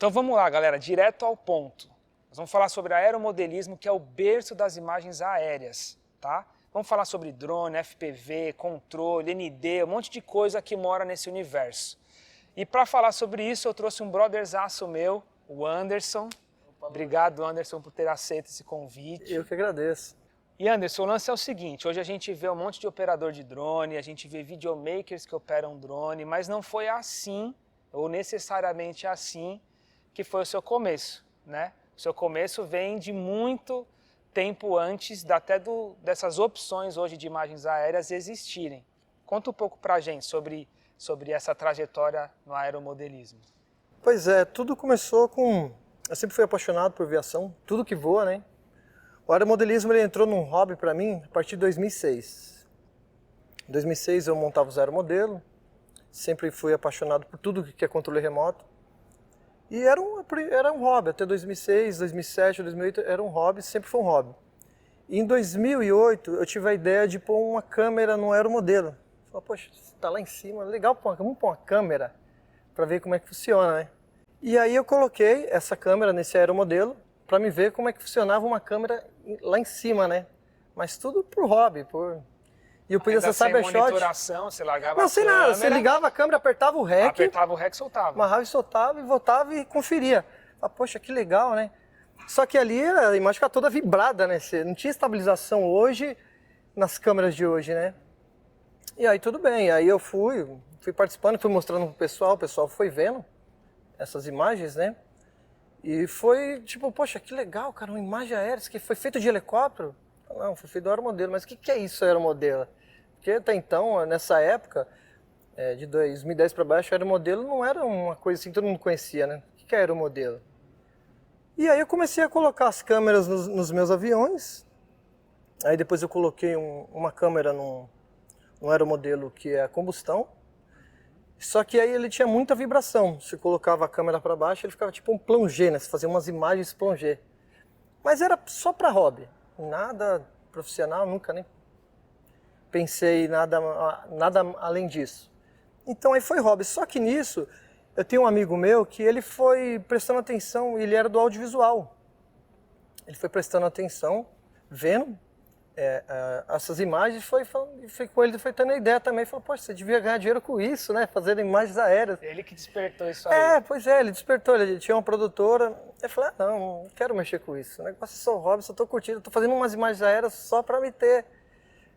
Então vamos lá, galera, direto ao ponto. Nós vamos falar sobre aeromodelismo, que é o berço das imagens aéreas, tá? Vamos falar sobre drone, FPV, controle, ND, um monte de coisa que mora nesse universo. E para falar sobre isso, eu trouxe um brotherzaço meu, o Anderson. Obrigado, Anderson, por ter aceito esse convite. Eu que agradeço. E Anderson, o lance é o seguinte, hoje a gente vê um monte de operador de drone, a gente vê videomakers que operam drone, mas não foi assim, ou necessariamente assim, que foi o seu começo, né? O seu começo vem de muito tempo antes dessas opções hoje de imagens aéreas existirem. Conta um pouco pra gente sobre essa trajetória no aeromodelismo. Pois é, tudo começou com... Eu sempre fui apaixonado por aviação, tudo que voa, né? O aeromodelismo ele entrou num hobby para mim a partir de 2006. Em 2006 eu montava os aeromodelos, sempre fui apaixonado por tudo que é controle remoto. E era um hobby, até 2006, 2007, 2008 era um hobby, sempre foi um hobby. E em 2008 eu tive a ideia de pôr uma câmera no aeromodelo. Falei, poxa, está lá em cima, legal, vamos pôr uma câmera para ver como é que funciona, né? E aí eu coloquei essa câmera nesse aeromodelo para me ver como é que funcionava uma câmera lá em cima, né? Mas tudo por hobby, E eu podia acessar Cybershot. Sem monitoração, você largava não, sem nada, você ligava a câmera, apertava o REC. Apertava o REC e soltava. Amarrava e soltava, e voltava e conferia. Poxa, que legal, né? Só que ali a imagem ficava toda vibrada, né? Não tinha estabilização hoje nas câmeras de hoje, né? E aí tudo bem, aí eu fui participando, fui mostrando pro pessoal, o pessoal foi vendo essas imagens, né? E foi tipo, poxa, que legal, cara, uma imagem aérea, isso que foi feito de helicóptero? Não, foi feito do aeromodelo, mas o que é isso, aeromodelo? Porque até então, nessa época, de 2010 para baixo, aeromodelo não era uma coisa assim que todo mundo conhecia, né? O que é aeromodelo? E aí eu comecei a colocar as câmeras nos meus aviões, aí depois eu coloquei uma câmera num aeromodelo que é a combustão, só que aí ele tinha muita vibração. Se colocava a câmera para baixo, ele ficava tipo um plongé, né? Você fazia umas imagens plongé. Mas era só para hobby, nada profissional, nunca nem pensei nada além disso. Então aí foi hobby. Só que nisso, eu tenho um amigo meu que ele foi prestando atenção, ele era do audiovisual. Ele foi prestando atenção, vendo essas imagens, foi com ele, foi tendo a ideia também, falou, poxa, você devia ganhar dinheiro com isso, né, fazendo imagens aéreas. Ele que despertou isso aí. Pois é, ele despertou, ele tinha uma produtora, eu falei, não quero mexer com isso, o negócio é só hobby, só tô curtindo, tô fazendo umas imagens aéreas só para me ter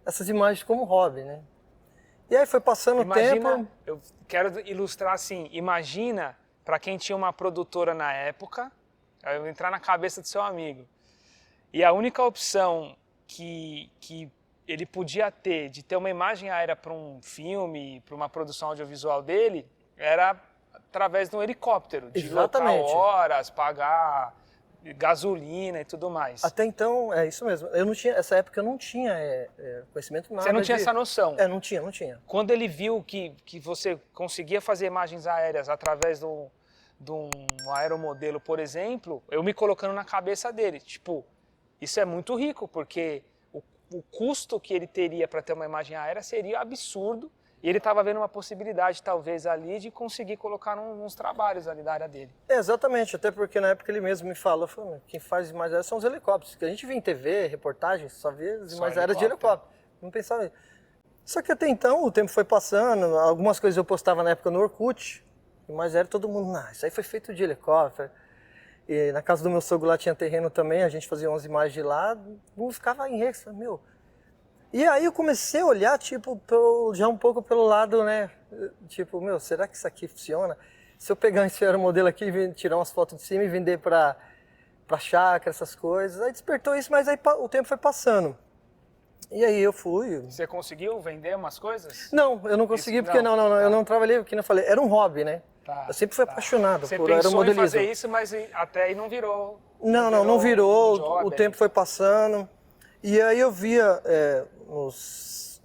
essas imagens como hobby, né. E aí foi passando o tempo... Eu quero ilustrar assim, imagina, para quem tinha uma produtora na época, eu vou entrar na cabeça do seu amigo, e a única opção que ele podia ter de ter uma imagem aérea para um filme, para uma produção audiovisual dele, era através de um helicóptero, de locar horas, pagar gasolina e tudo mais. Até então, é isso mesmo. Eu não tinha, essa época eu não tinha conhecimento nada. Você não tinha essa noção? Não tinha. Quando ele viu que você conseguia fazer imagens aéreas através de um aeromodelo, por exemplo, eu me colocando na cabeça dele, tipo, isso é muito rico, porque o custo que ele teria para ter uma imagem aérea seria absurdo, e ele estava vendo uma possibilidade, talvez, ali, de conseguir colocar uns trabalhos ali da área dele. Exatamente, até porque na época ele mesmo me falou, quem faz imagens aéreas são os helicópteros, que a gente via em TV, reportagens, só via as imagens aéreas de helicóptero, não pensava nisso. Só que até então o tempo foi passando, algumas coisas eu postava na época no Orkut, mas era todo mundo, isso aí foi feito de helicóptero. E na casa do meu sogro lá tinha terreno também, a gente fazia umas imagens de lá, não ficava em rex, meu. E aí eu comecei a olhar, tipo, já um pouco pelo lado, né, tipo, será que isso aqui funciona? Se eu pegar esse aeromodelo aqui e tirar umas fotos de cima e vender pra chácara, essas coisas, aí despertou isso, mas aí o tempo foi passando. E aí eu fui... Você conseguiu vender umas coisas? Não, eu não consegui, porque eu não trabalhei, porque eu falei, era um hobby, né? Eu sempre fui apaixonado por aeromodelismo. Você pensou em fazer isso, mas até aí não virou. Não virou, o tempo foi passando. E aí eu via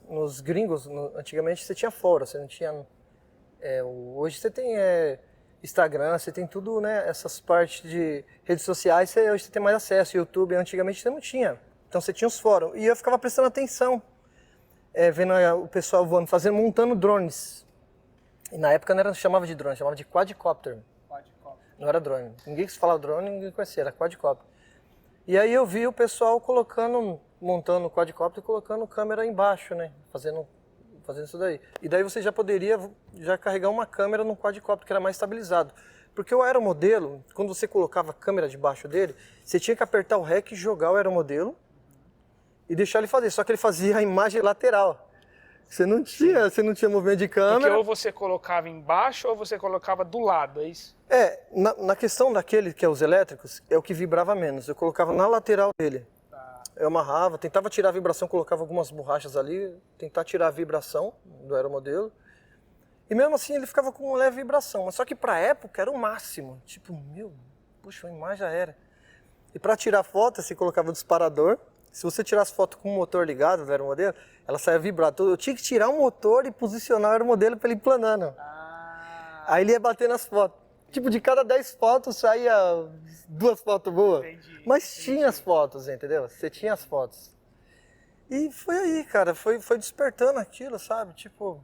nos gringos, antigamente você tinha fora, você não tinha... hoje você tem Instagram, você tem tudo, né? Essas partes de redes sociais, hoje você tem mais acesso. YouTube, antigamente você não tinha. Então você tinha os fóruns. E eu ficava prestando atenção, vendo o pessoal voando, montando drones. E na época não chamava de drone, chamava de quadcopter. Não era drone. Ninguém que se falava drone, ninguém conhecia, era quadcopter. E aí eu vi o pessoal montando o quadcopter e colocando câmera embaixo, né? Fazendo isso daí. E daí você já poderia carregar uma câmera no quadcopter, que era mais estabilizado. Porque o aeromodelo, quando você colocava a câmera debaixo dele, você tinha que apertar o REC e jogar o aeromodelo e deixar ele fazer. Só que ele fazia a imagem lateral. Você não tinha movimento de câmera. Porque ou você colocava embaixo ou você colocava do lado, é isso? Na questão daquele que é os elétricos, é o que vibrava menos. Eu colocava na lateral dele. Eu amarrava, tentava tirar a vibração, colocava algumas borrachas ali, tentar tirar a vibração do aeromodelo. E mesmo assim ele ficava com uma leve vibração. Mas só que pra época era o máximo. Tipo, puxa, a imagem já era. E pra tirar foto, você colocava o disparador. Se você tirasse foto com o motor ligado do aeromodelo, ela saia vibrando. Eu tinha que tirar o motor e posicionar o aeromodelo para ele ir planando. Aí ele ia bater nas fotos. Tipo, de cada 10 fotos saía 2 fotos boas. Mas tinha as fotos, entendeu? Você tinha as fotos. E foi aí, cara. Foi despertando aquilo, sabe? Tipo,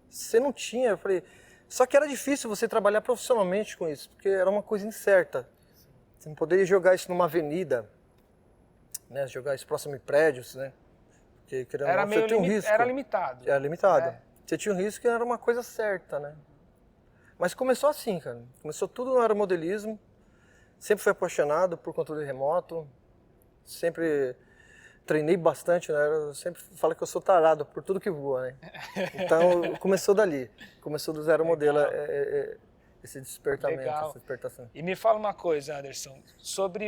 você não tinha. Eu falei... Só que era difícil você trabalhar profissionalmente com isso, porque era uma coisa incerta. Você não poderia jogar isso numa avenida, né? Jogar isso próximo de prédios, né? Porque, era meio tinha um risco. Era limitado. Era limitado. Você tinha um risco que era uma coisa certa, né? Mas começou assim, cara. Começou tudo no aeromodelismo. Sempre fui apaixonado por controle remoto. Sempre treinei bastante, né? Eu sempre falo que eu sou tarado por tudo que voa, né? Então, começou dali. Começou do zero modelo, esse despertamento, essa despertação. E me fala uma coisa, Anderson, sobre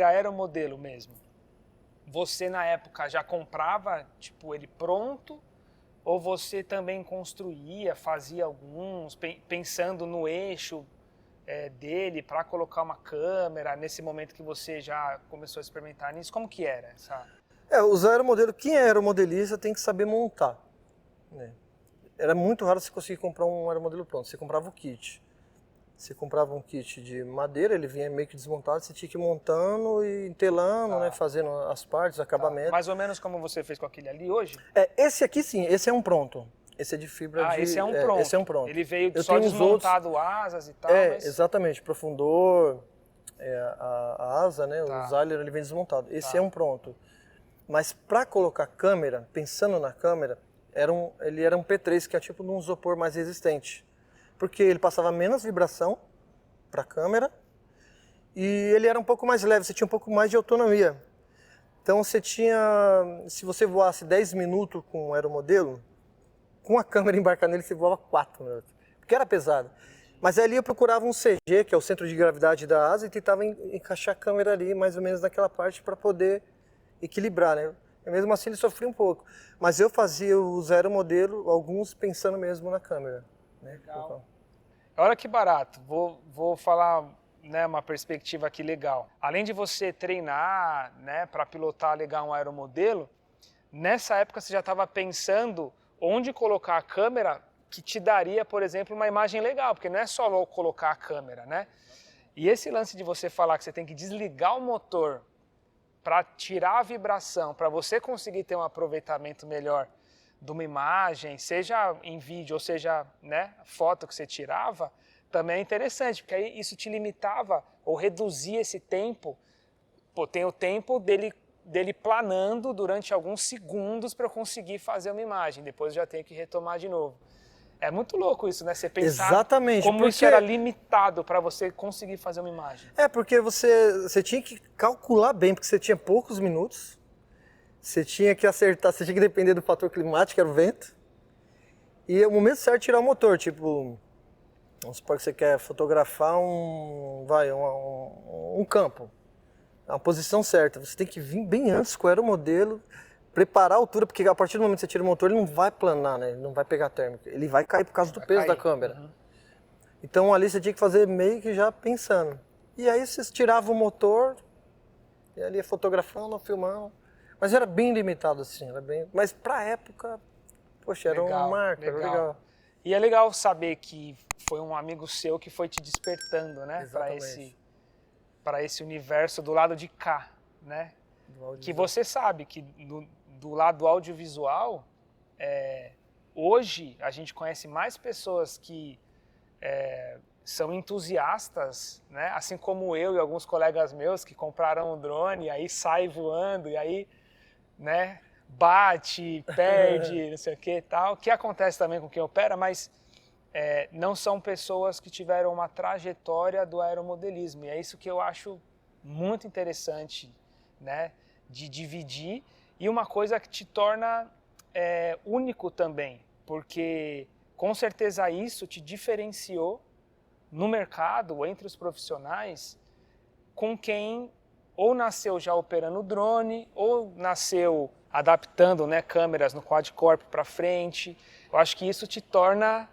a aeromodelo mesmo. Você, na época, já comprava, tipo, ele pronto? Ou você também construía, fazia alguns, pensando no eixo dele para colocar uma câmera, nesse momento que você já começou a experimentar nisso? Como que era? Os aeromodelos, quem é aeromodelista tem que saber montar, né? Era muito raro você conseguir comprar um aeromodelo pronto, você comprava o kit. Você comprava um kit de madeira, ele vinha meio que desmontado, você tinha que ir montando e entelando, né, fazendo as partes, acabamento. Mais ou menos como você fez com aquele ali hoje? Esse aqui sim, esse é um pronto. Esse é de fibra de... esse é um pronto. Esse é um pronto. Ele veio só desmontado asas e tal, mas... exatamente, profundor, a asa, né, o Zyler, ele vem desmontado. Esse é um pronto. Mas para colocar câmera, pensando na câmera, ele era um P3, que é tipo de um isopor mais resistente. Porque ele passava menos vibração para a câmera e ele era um pouco mais leve, você tinha um pouco mais de autonomia. Então você tinha, se você voasse 10 minutos com o aeromodelo, com a câmera embarcada nele você voava 4 minutos, porque era pesado. Mas ali eu procurava um CG, que é o centro de gravidade da asa, e tentava encaixar a câmera ali mais ou menos naquela parte para poder equilibrar, né? E mesmo assim ele sofria um pouco. Mas eu fazia os aeromodelos, alguns pensando mesmo na câmera. Legal. Olha que barato, vou falar, né, uma perspectiva aqui legal. Além de você treinar, né, para pilotar legal um aeromodelo, nessa época você já estava pensando onde colocar a câmera que te daria, por exemplo, uma imagem legal, porque não é só colocar a câmera, né? E esse lance de você falar que você tem que desligar o motor para tirar a vibração, para você conseguir ter um aproveitamento melhor de uma imagem, seja em vídeo ou seja, né, foto que você tirava, também é interessante, porque aí isso te limitava ou reduzia esse tempo. Pô, tem o tempo dele planando durante alguns segundos para eu conseguir fazer uma imagem, depois eu já tenho que retomar de novo. É muito louco isso, né? Você pensar como isso era limitado para você conseguir fazer uma imagem. Porque você tinha que calcular bem, porque você tinha poucos minutos. Você tinha que acertar, você tinha que depender do fator climático, que era o vento. E o momento certo de tirar o motor, tipo, vamos supor que você quer fotografar um campo, a posição certa. Você tem que vir bem antes com o aeromodelo, preparar a altura, porque a partir do momento que você tira o motor, ele não vai planar, né? Ele não vai pegar térmica, ele vai cair por causa do peso da câmera. Uhum. Então ali você tinha que fazer meio que já pensando. E aí você tirava o motor, e ali ia fotografando, filmando. Mas era bem limitado assim, mas pra época, poxa, era uma marca, era legal. E é legal saber que foi um amigo seu que foi te despertando, né? Para esse universo do lado de cá, né? Que você sabe que do lado audiovisual, hoje a gente conhece mais pessoas que são entusiastas, né? Assim como eu e alguns colegas meus que compraram um drone e aí sai voando e aí, né, bate, perde, não sei o que e tal, que acontece também com quem opera, mas não são pessoas que tiveram uma trajetória do aeromodelismo. E é isso que eu acho muito interessante, né, de dividir, e uma coisa que te torna único também, porque com certeza isso te diferenciou no mercado, entre os profissionais, com quem ou nasceu já operando drone, ou nasceu adaptando, né, câmeras no quadcorp para frente. Eu acho que isso te torna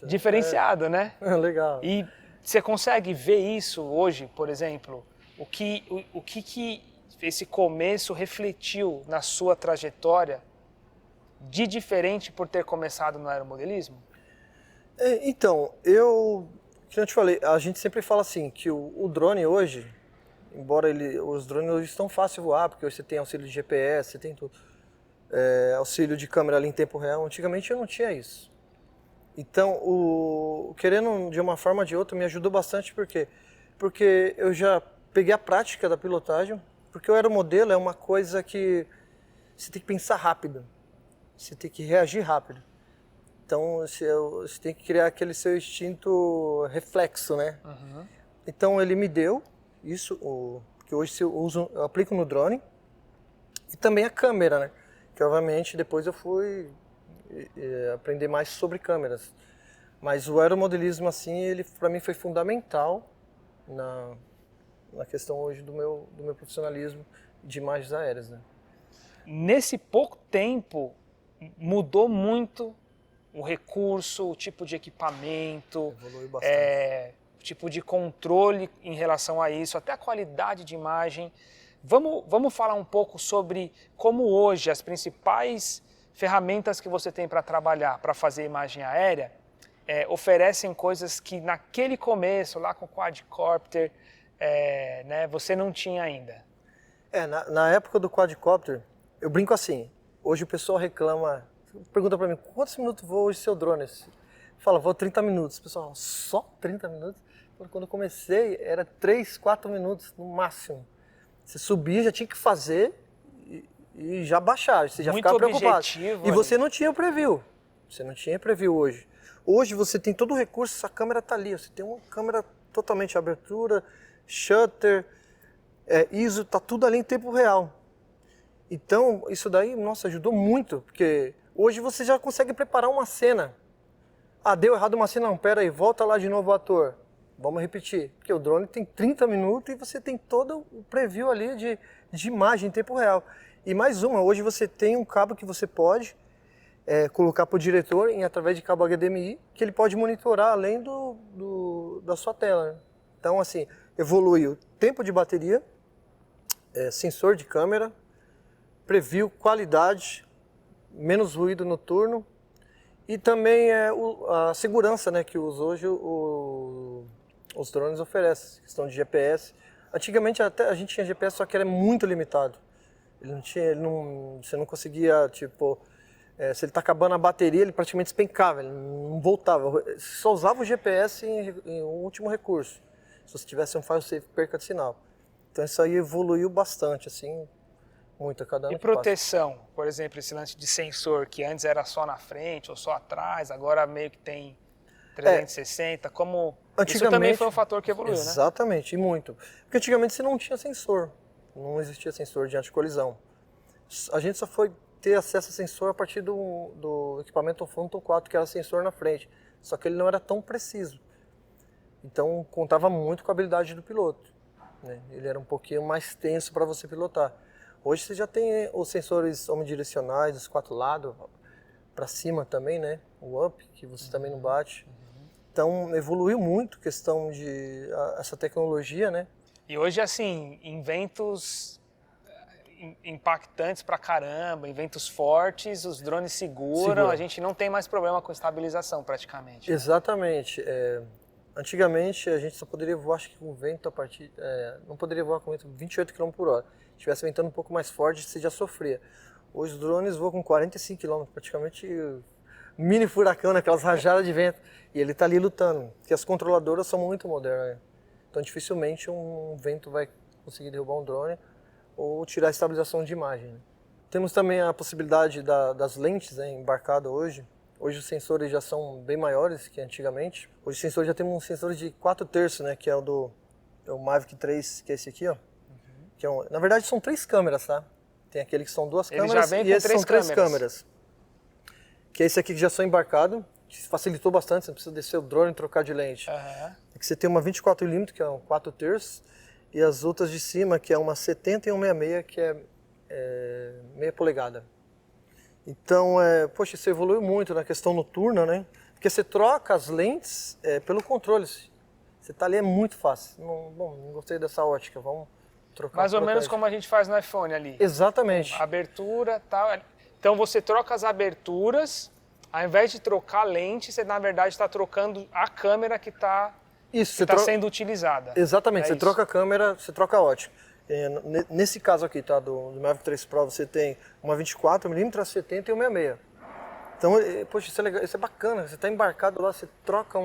diferenciado, né? Legal. E você consegue ver isso hoje, por exemplo? O que esse começo refletiu na sua trajetória de diferente por ter começado no aeromodelismo? Então, que eu te falei, a gente sempre fala assim, que o drone hoje, embora os drones hoje estão fáceis de voar, porque hoje você tem auxílio de GPS, você tem tudo, auxílio de câmera ali em tempo real, antigamente eu não tinha isso. Então, querendo de uma forma ou de outra, me ajudou bastante, porque eu já peguei a prática da pilotagem, porque o aeromodelo é uma coisa que você tem que pensar rápido, você tem que reagir rápido. Então, você tem que criar aquele seu instinto reflexo, né? Uhum. Então, ele me deu isso, que hoje eu aplico no drone, e também a câmera, né? Que, obviamente, depois eu fui aprender mais sobre câmeras. Mas o aeromodelismo, assim, ele para mim foi fundamental na questão hoje do meu profissionalismo de imagens aéreas, né? Nesse pouco tempo, mudou muito o recurso, o tipo de equipamento, Evoluiu bastante. o tipo de controle em relação a isso, até a qualidade de imagem. Vamos falar um pouco sobre como hoje as principais ferramentas que você tem para trabalhar, para fazer imagem aérea, oferecem coisas que naquele começo, lá com o quadcopter, né, você não tinha ainda. Na época do quadcopter, eu brinco assim, hoje o pessoal reclama, pergunta para mim, quantos minutos voa hoje seu drone? Fala, vou 30 minutos. O pessoal, só 30 minutos? Quando eu comecei, era 3, 4 minutos no máximo. Você subia, já tinha que fazer e já baixar, você já ficava preocupado. E você não tinha preview. Você não tinha preview hoje. Hoje você tem todo o recurso, a câmera está ali. Você tem uma câmera totalmente abertura, shutter, ISO, está tudo ali em tempo real. Então, isso daí, nossa, ajudou muito, porque hoje você já consegue preparar uma cena. Ah, deu errado uma cena, não, pera aí, volta lá de novo o ator. Vamos repetir, porque o drone tem 30 minutos e você tem todo o preview ali de imagem em tempo real. E mais uma, hoje você tem um cabo que você pode colocar para o diretor através de cabo HDMI, que ele pode monitorar além da sua tela, né? Então, assim, evoluiu tempo de bateria, sensor de câmera, preview, qualidade, menos ruído noturno e também a segurança, né, que hoje os drones oferecem, questão de GPS. Antigamente até a gente tinha GPS, só que era muito limitado. Você não conseguia, tipo, se ele está acabando a bateria, ele praticamente despencava, ele não voltava. Você só usava o GPS em um último recurso. Se você tivesse um file safe, perca de sinal. Então isso aí evoluiu bastante, assim, muito a cada ano. E proteção, por exemplo, esse lance de sensor que antes era só na frente ou só atrás, agora meio que tem 360, como isso também foi um fator que evoluiu, né? Exatamente, e muito. Porque antigamente você não tinha sensor, não existia sensor de anticolisão. A gente só foi ter acesso a sensor a partir do equipamento Phantom 4, que era sensor na frente, só que ele não era tão preciso. Então contava muito com a habilidade do piloto, né? Ele era um pouquinho mais tenso para você pilotar. Hoje você já tem os sensores omnidirecionais, os 4 lados, para cima também, né? O up, que você também não bate. Então evoluiu muito a questão de essa tecnologia, né? E hoje, assim, inventos impactantes pra caramba, inventos fortes, os drones seguram, a gente não tem mais problema com estabilização praticamente. Exatamente. Antigamente a gente só poderia voar, acho que com vento não poderia voar com vento 28 km por hora. Se estivesse ventando um pouco mais forte, você já sofria. Hoje os drones voam com 45 km, praticamente mini furacão, né? Aquelas rajadas de vento. E ele tá ali lutando, porque as controladoras são muito modernas, né? Então dificilmente um vento vai conseguir derrubar um drone ou tirar a estabilização de imagem, né? Temos também a possibilidade das lentes, né, embarcadas hoje. Hoje os sensores já são bem maiores que antigamente. Hoje os sensores já temos um sensor de 4/3, né, que é o Mavic 3, que é esse aqui, ó. Que na verdade são 3 câmeras, tá? Tem aquele que são 2 câmeras já vem e com esse são 3 câmeras. Que é esse aqui que já são embarcado, que facilitou bastante, você não precisa descer o drone e trocar de lente. Aqui você tem uma 24mm, que é um 4/3, e as outras de cima, que é uma 70 e uma 66, que é meia polegada. Então, poxa, isso evoluiu muito na questão noturna, né? Porque você troca as lentes pelo controle. Você tá ali, é muito fácil. Não gostei dessa ótica, vamos trocar. Mais ou menos como a gente faz no iPhone ali. Exatamente. Abertura, tal. Então você troca as aberturas, ao invés de trocar a lente, você na verdade está trocando a câmera que está sendo utilizada. Exatamente, você troca a câmera, você troca a ótica. Nesse caso aqui, tá, do Mavic 3 Pro, você tem uma 24mm, a 70 e uma 66. Então, poxa, isso é legal, isso é bacana. Você está embarcado lá, você troca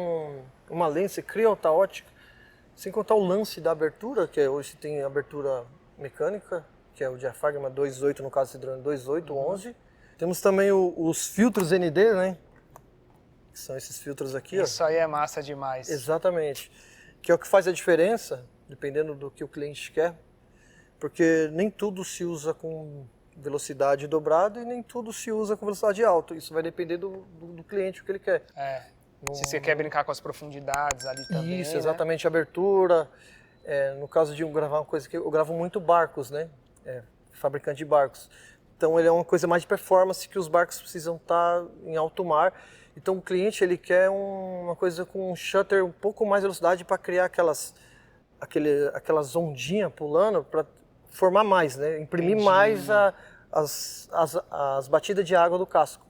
uma lente, você cria outra ótica. Sem contar o lance da abertura, que hoje tem abertura mecânica, que é o diafragma 2.8, no caso desse drone 2.8, 11. Temos também os filtros ND, né? Que são esses filtros aqui. Isso aí é massa demais. Exatamente. Que é o que faz a diferença, dependendo do que o cliente quer. Porque nem tudo se usa com velocidade dobrada e nem tudo se usa com velocidade alta. Isso vai depender do cliente, o que ele quer. Se você quer brincar com as profundidades ali também. Isso, exatamente, né? Abertura. No caso de gravar uma coisa que eu gravo muito barcos, né? Fabricante de barcos. Então ele é uma coisa mais de performance, que os barcos precisam estar em alto mar. Então o cliente ele quer uma coisa com um shutter um pouco mais de velocidade para criar aquelas ondinhas pulando, para formar mais, né? Imprimir mais as batidas de água do casco.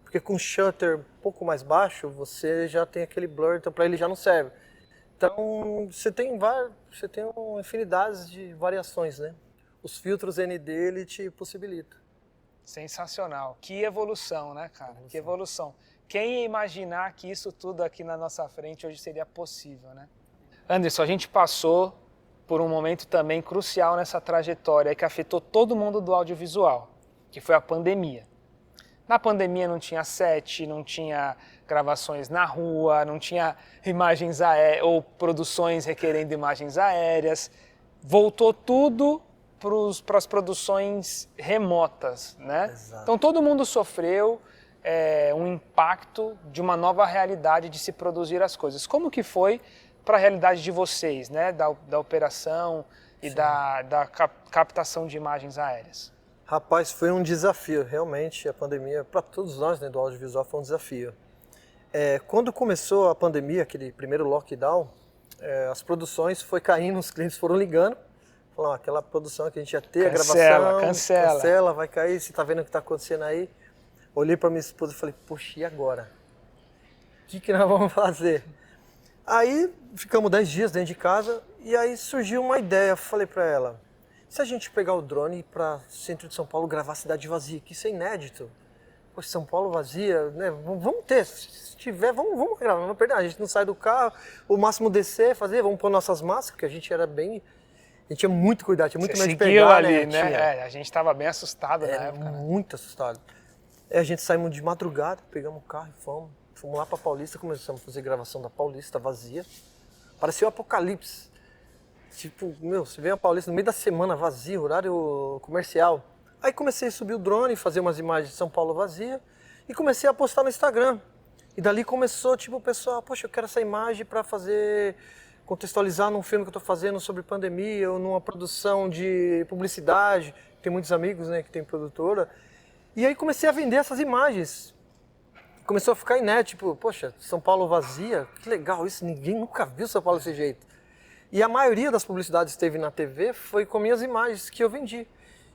Porque com shutter um pouco mais baixo, você já tem aquele blur, então para ele já não serve. Então você tem infinidades de variações, né? Os filtros ND ele te possibilita. Sensacional. Que evolução, né, cara? Que evolução. Quem ia imaginar que isso tudo aqui na nossa frente hoje seria possível, né? Anderson, a gente passou por um momento também crucial nessa trajetória que afetou todo mundo do audiovisual, que foi a pandemia. Na pandemia não tinha set, não tinha gravações na rua, não tinha imagens ou produções requerendo imagens aéreas. Voltou tudo para as produções remotas, né? Exato. Então todo mundo sofreu um impacto de uma nova realidade de se produzir as coisas. Como que foi para a realidade de vocês, né? Da operação e da captação de imagens aéreas? Rapaz, foi um desafio, realmente, a pandemia, para todos nós, né, do audiovisual, foi um desafio. Quando começou a pandemia, aquele primeiro lockdown, as produções foi caindo, os clientes foram ligando, falaram, aquela produção que a gente ia ter, a gravação, cancela, vai cair, você está vendo o que está acontecendo aí? Olhei para minha esposa e falei, poxa, e agora? O que nós vamos fazer? Aí ficamos 10 dias dentro de casa e aí surgiu uma ideia, falei para ela, se a gente pegar o drone e ir para centro de São Paulo gravar a cidade vazia, que isso é inédito. Poxa, São Paulo vazia, né? Vamos ter, se tiver, vamos gravar, não perder. A gente não sai do carro, o máximo descer, fazer, vamos pôr nossas máscaras, porque a gente tinha muito cuidado, tinha muito medo de pegar, ali, né? A gente estava bem assustado na época. Muito assustado. A gente saímos de madrugada, pegamos o carro e fomos lá para Paulista, começamos a fazer gravação da Paulista vazia. Parecia o apocalipse. Tipo, você vê a Paulista no meio da semana vazia, horário comercial. Aí comecei a subir o drone, fazer umas imagens de São Paulo vazia e comecei a postar no Instagram. E dali começou, tipo, o pessoal, poxa, eu quero essa imagem para contextualizar num filme que eu estou fazendo sobre pandemia ou numa produção de publicidade. Tem muitos amigos, né, que tem produtora. E aí comecei a vender essas imagens. Começou a ficar inédito, tipo, poxa, São Paulo vazia, que legal isso, ninguém nunca viu São Paulo desse jeito. E a maioria das publicidades que teve na TV foi com minhas imagens que eu vendi.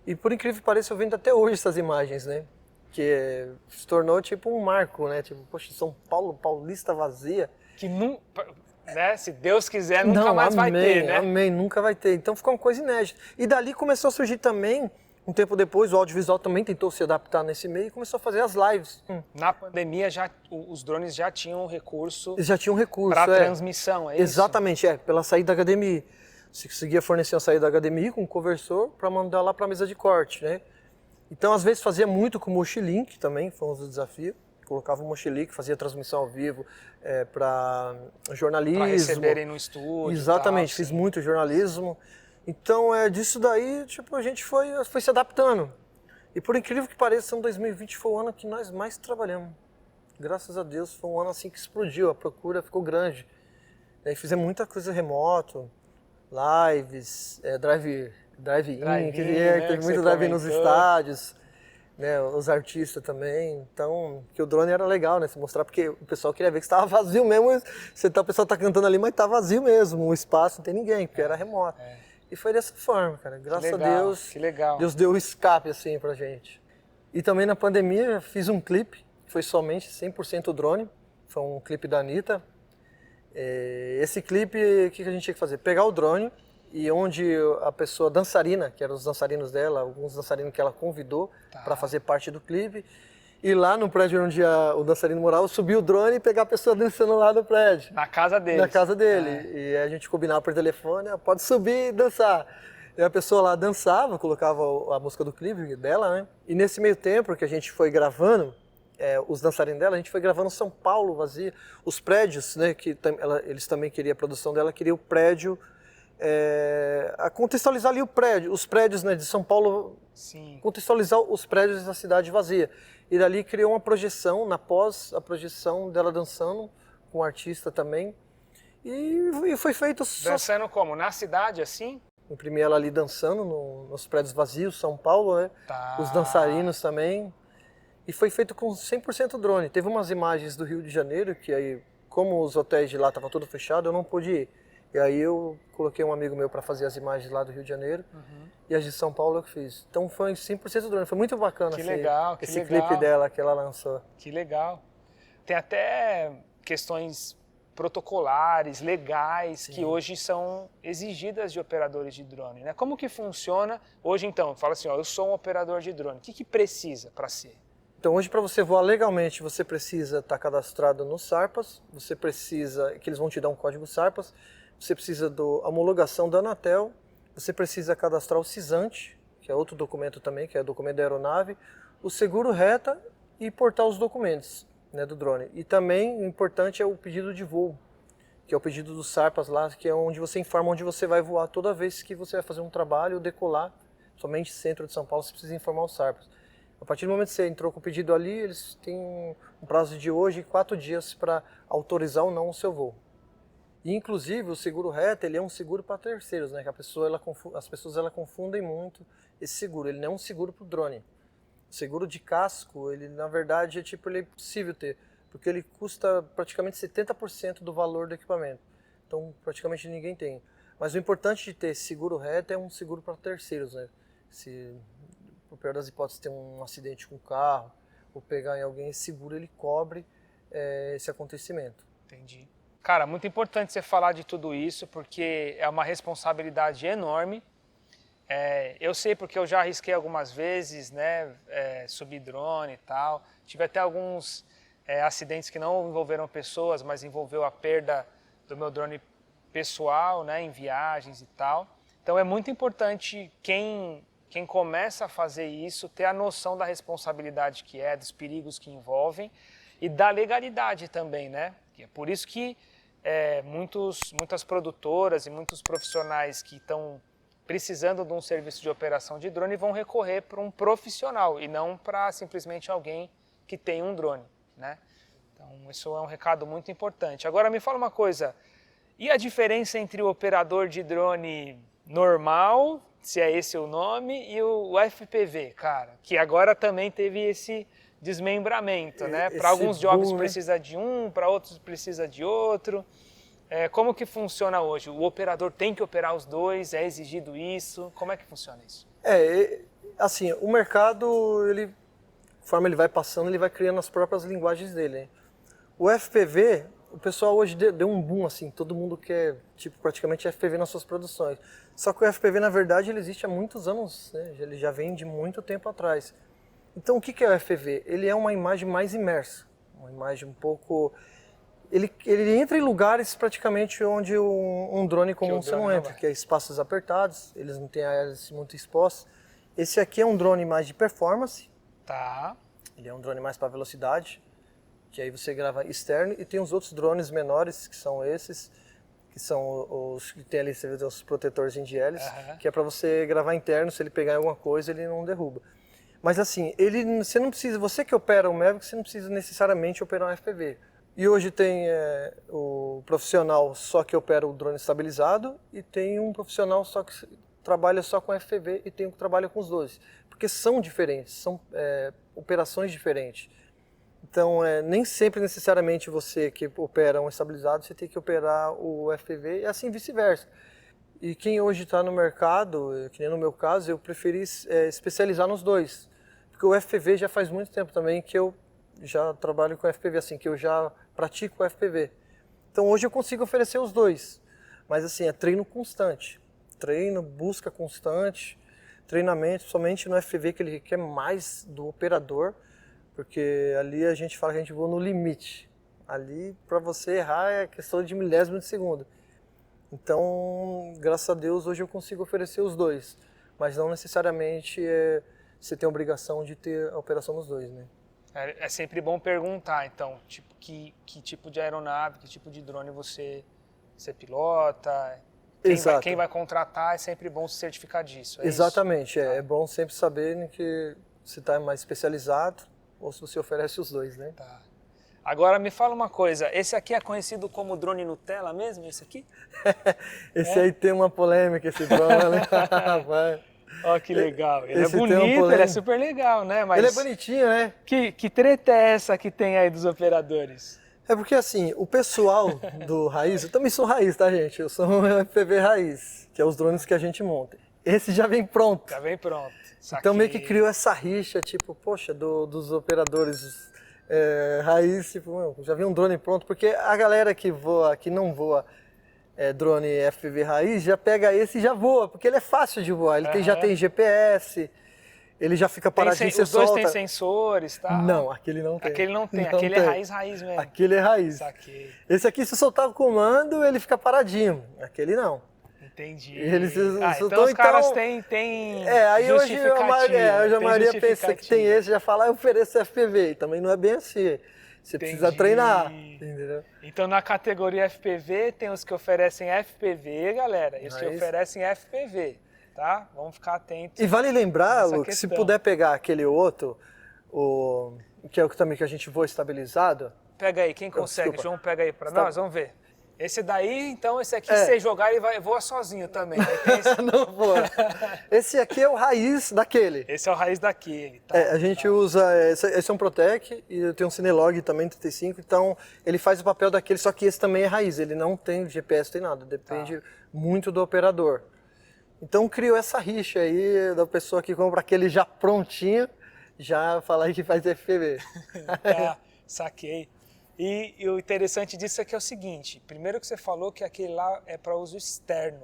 E por incrível que pareça, eu vendo até hoje essas imagens, né? Que se tornou tipo um marco, né? Tipo, poxa, São Paulo, Paulista vazia. Que né? Se Deus quiser, nunca mais vai ter, né? Amém, nunca vai ter. Então ficou uma coisa inédita. E dali começou a surgir também Um tempo depois, o audiovisual também tentou se adaptar nesse meio e começou a fazer as lives. Na pandemia, os drones já tinham recurso Eles já tinham recurso. para transmissão, é isso? Exatamente, pela saída da HDMI. Você conseguia fornecer a saída da HDMI com um conversor para mandar lá para a mesa de corte, né? Então, às vezes, fazia muito com o Mochilink também, foi um desafio. Colocava o Mochilink, fazia transmissão ao vivo para jornalismo. Para receberem no estúdio. Exatamente, tal, fiz sim. muito jornalismo. Então, disso daí, tipo, a gente foi se adaptando. E por incrível que pareça, 2020 foi o ano que nós mais trabalhamos. Graças a Deus, foi um ano assim que explodiu, a procura ficou grande. E fizemos muita coisa remoto, lives, drive-in, Drive-in, que né, teve que muito você drive-in nos comentou. estádios, né, os artistas também. Então, que o drone era legal, né, se mostrar, porque o pessoal queria ver que estava vazio mesmo. O pessoal tá cantando ali, mas tá vazio mesmo, o espaço não tem ninguém, porque era remoto. E foi dessa forma, cara. Graças a Deus, Que legal. Deus deu um escape assim pra gente. E também na pandemia fiz um clipe, que foi somente 100% drone. Foi um clipe da Anitta. Esse clipe, o que a gente tinha que fazer? Pegar o drone e onde a pessoa dançarina, que eram os dançarinos dela, alguns dançarinos que ela convidou para fazer parte do clipe, ir lá no prédio onde o dançarino morava, subir o drone e pegar a pessoa dançando lá no prédio. Na casa dele. Na casa dele. E a gente combinava por telefone, pode subir e dançar. E a pessoa lá dançava, colocava a música do clipe dela, né? E nesse meio tempo que a gente foi gravando, os dançarinos dela, a gente foi gravando São Paulo vazio. Os prédios, né? Que eles também queriam, a produção dela queria o prédio, a contextualizar ali o prédio, os prédios, né, de São Paulo. Sim. Contextualizar os prédios da cidade vazia. E dali criou uma projeção, a projeção dela dançando, com o artista também. E foi feito só... Dançando como? Na cidade, assim? Imprimi ela ali dançando nos prédios vazios, São Paulo, né? Tá. Os dançarinos também. E foi feito com 100% drone. Teve umas imagens do Rio de Janeiro, que aí, como os hotéis de lá estavam todos fechados, eu não pude ir. E aí eu coloquei um amigo meu para fazer as imagens lá do Rio de Janeiro. E as de São Paulo eu fiz. Então foi 100% drone. Foi muito bacana Que legal, que esse legal. clipe dela que ela lançou. Que legal. Tem até questões protocolares, legais, que hoje são exigidas de operadores de drone, né? Como que funciona hoje, então? Fala assim, eu sou um operador de drone. O que precisa para ser? Então hoje, para você voar legalmente, você precisa estar cadastrado no SARPAS, você precisa, que eles vão te dar um código SARPAS, você precisa da homologação da Anatel, você precisa cadastrar o CISANT, que é outro documento também, que é o documento da aeronave, o seguro reta e portar os documentos, né, do drone. E também o importante é o pedido de voo, que é o pedido do SARPAS lá, que é onde você informa onde você vai voar toda vez que você vai fazer um trabalho ou decolar, somente centro de São Paulo, você precisa informar o SARPAS. A partir do momento que você entrou com o pedido ali, eles têm um prazo de hoje 4 dias para autorizar ou não o seu voo. E, inclusive, o seguro reta, ele é um seguro para terceiros, né? Que as pessoas confundem muito esse seguro. Ele não é um seguro para o drone. O seguro de casco, ele na verdade ele é impossível ter, porque ele custa praticamente 70% do valor do equipamento. Então, praticamente ninguém tem. Mas o importante de ter esse seguro reta é um seguro para terceiros, né? Se por pior das hipóteses, ter um acidente com o carro ou pegar em alguém, esse seguro ele cobre esse acontecimento. Entendi. Cara, muito importante você falar de tudo isso, porque é uma responsabilidade enorme. Eu sei porque eu já arrisquei algumas vezes, né, subir drone e tal. Tive até alguns acidentes que não envolveram pessoas, mas envolveu a perda do meu drone pessoal, né, em viagens e tal. Então é muito importante quem começa a fazer isso ter a noção da responsabilidade que dos perigos que envolvem e da legalidade também, né? É por isso que muitas produtoras e muitos profissionais que estão precisando de um serviço de operação de drone vão recorrer para um profissional e não para simplesmente alguém que tem um drone, né? Então isso é um recado muito importante. Agora me fala uma coisa, e a diferença entre o operador de drone normal, se é esse o nome, e o FPV, cara, que agora também teve esse desmembramento, né? Para alguns jobs precisa de um, para outros precisa de outro. Como que funciona hoje? O operador tem que operar os dois? É exigido isso? Como é que funciona isso? Assim, o mercado, conforme ele vai passando, ele vai criando as próprias linguagens dele, né? O FPV, o pessoal hoje deu um boom, assim, todo mundo quer, tipo, praticamente FPV nas suas produções. Só que o FPV, na verdade, ele existe há muitos anos, né? Ele já vem de muito tempo atrás. Então, o que é o FPV? Ele é uma imagem mais imersa, uma imagem um pouco... Ele entra em lugares praticamente onde um drone comum você não entra, que é espaços apertados, eles não têm a hélice muito exposta. Esse aqui é um drone mais de performance. Tá. Ele é um drone mais para velocidade, que aí você grava externo, e tem os outros drones menores, que são esses, que são os que tem ali, você vê, os protetores de hélice, que é para você gravar interno, se ele pegar alguma coisa, ele não derruba. Mas assim, você não precisa, você que opera o Mavic, você não precisa necessariamente operar um FPV. E hoje tem o profissional só que opera o drone estabilizado, e tem um profissional só que trabalha só com FPV, e tem um que trabalha com os dois. Porque são diferentes, são operações diferentes. Então, nem sempre necessariamente você que opera um estabilizado, você tem que operar o FPV, e assim vice-versa. E quem hoje está no mercado, que nem no meu caso, eu preferi especializar nos dois. Porque o FPV já faz muito tempo também que eu já trabalho com FPV, assim, que eu já pratico o FPV. Então hoje eu consigo oferecer os dois. Mas assim, é treino constante. Treino, busca constante, treinamento, somente no FPV que ele requer mais do operador, porque ali a gente fala que a gente voa no limite. Ali, para você errar, é questão de milésimo de segundo. Então, graças a Deus, hoje eu consigo oferecer os dois. Mas não necessariamente você tem a obrigação de ter a operação nos dois, né? É sempre bom perguntar, então, tipo, que tipo de aeronave, que tipo de drone você pilota. Quem vai contratar, é sempre bom se certificar disso. Exatamente, é bom sempre saber que você está mais especializado ou se você oferece os dois, né? Tá. Agora me fala uma coisa, esse aqui é conhecido como drone Nutella mesmo, esse aqui? Esse aí tem uma polêmica, esse drone. Ó, que legal. Ele é bonito, ele é super legal, né? Mas ele é bonitinho, né? Que treta é essa que tem aí dos operadores? É porque assim, o pessoal do Raiz, eu também sou Raiz, tá, gente? Eu sou um FPV Raiz, que é os drones que a gente monta. Esse já vem pronto. Já vem pronto. Saquei. Então meio que criou essa rixa, tipo, poxa, dos operadores Raiz, tipo, já vem um drone pronto, porque a galera que não voa drone FPV Raiz já pega esse e já voa, porque ele é fácil de voar, ele já tem GPS, ele já fica paradinho, você solta. Os dois têm sensores, tá? Não, aquele não tem. Aquele não tem, aquele é raiz mesmo. Aquele é raiz. Saquei. Esse aqui, se soltar o comando, ele fica paradinho, aquele não. Entendi. Então os caras têm aí hoje a maioria pensa que tem esse, já fala, eu ofereço FPV, e também não é bem assim. Você precisa treinar, entendeu? Então, na categoria FPV, tem os que oferecem FPV, galera, e os que oferecem FPV, tá? Vamos ficar atentos. E vale lembrar, Lu, que se puder pegar aquele outro, que é o que também que a gente voa estabilizado. Pega aí, quem consegue? João, pega aí para nós, vamos ver. Esse daí, então, esse aqui, se você jogar, ele voa sozinho também. Não voa. Esse aqui é o raiz daquele. Esse é o raiz daquele. Tá, a gente usa, esse é um Protec e eu tenho um Cinelog também, 35, então ele faz o papel daquele, só que esse também é raiz, ele não tem GPS, tem nada, depende muito do operador. Então criou essa rixa aí da pessoa que compra aquele já prontinho, já fala aí que faz FPV. Saquei. E o interessante disso é que é o seguinte, primeiro que você falou que aquele lá é para uso externo,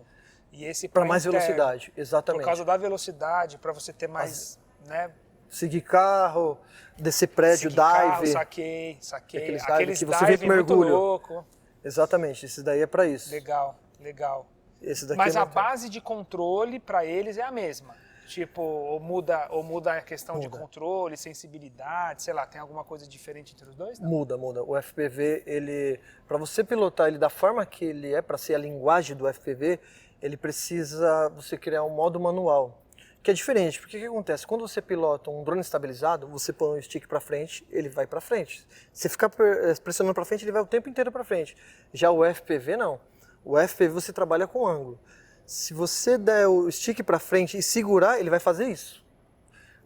e esse para mais velocidade, exatamente. Por causa da velocidade, para você ter mais, né? Seguir carro, descer prédio, dive. Saquei. Aqueles que você vê pro mergulho. Muito louco. Exatamente, esse daí é para isso. Legal. Esse daqui Mas a base de controle para eles é a mesma. Tipo, ou muda a questão de controle, sensibilidade, sei lá, tem alguma coisa diferente entre os dois? Não? Muda. O FPV, para você pilotar ele da forma que ele é, para ser a linguagem do FPV, ele precisa você criar um modo manual, que é diferente, porque o que acontece? Quando você pilota um drone estabilizado, você põe o stick para frente, ele vai para frente. Você ficar pressionando para frente, ele vai o tempo inteiro para frente. Já o FPV, não. O FPV você trabalha com ângulo. Se você der o stick para frente e segurar, ele vai fazer isso.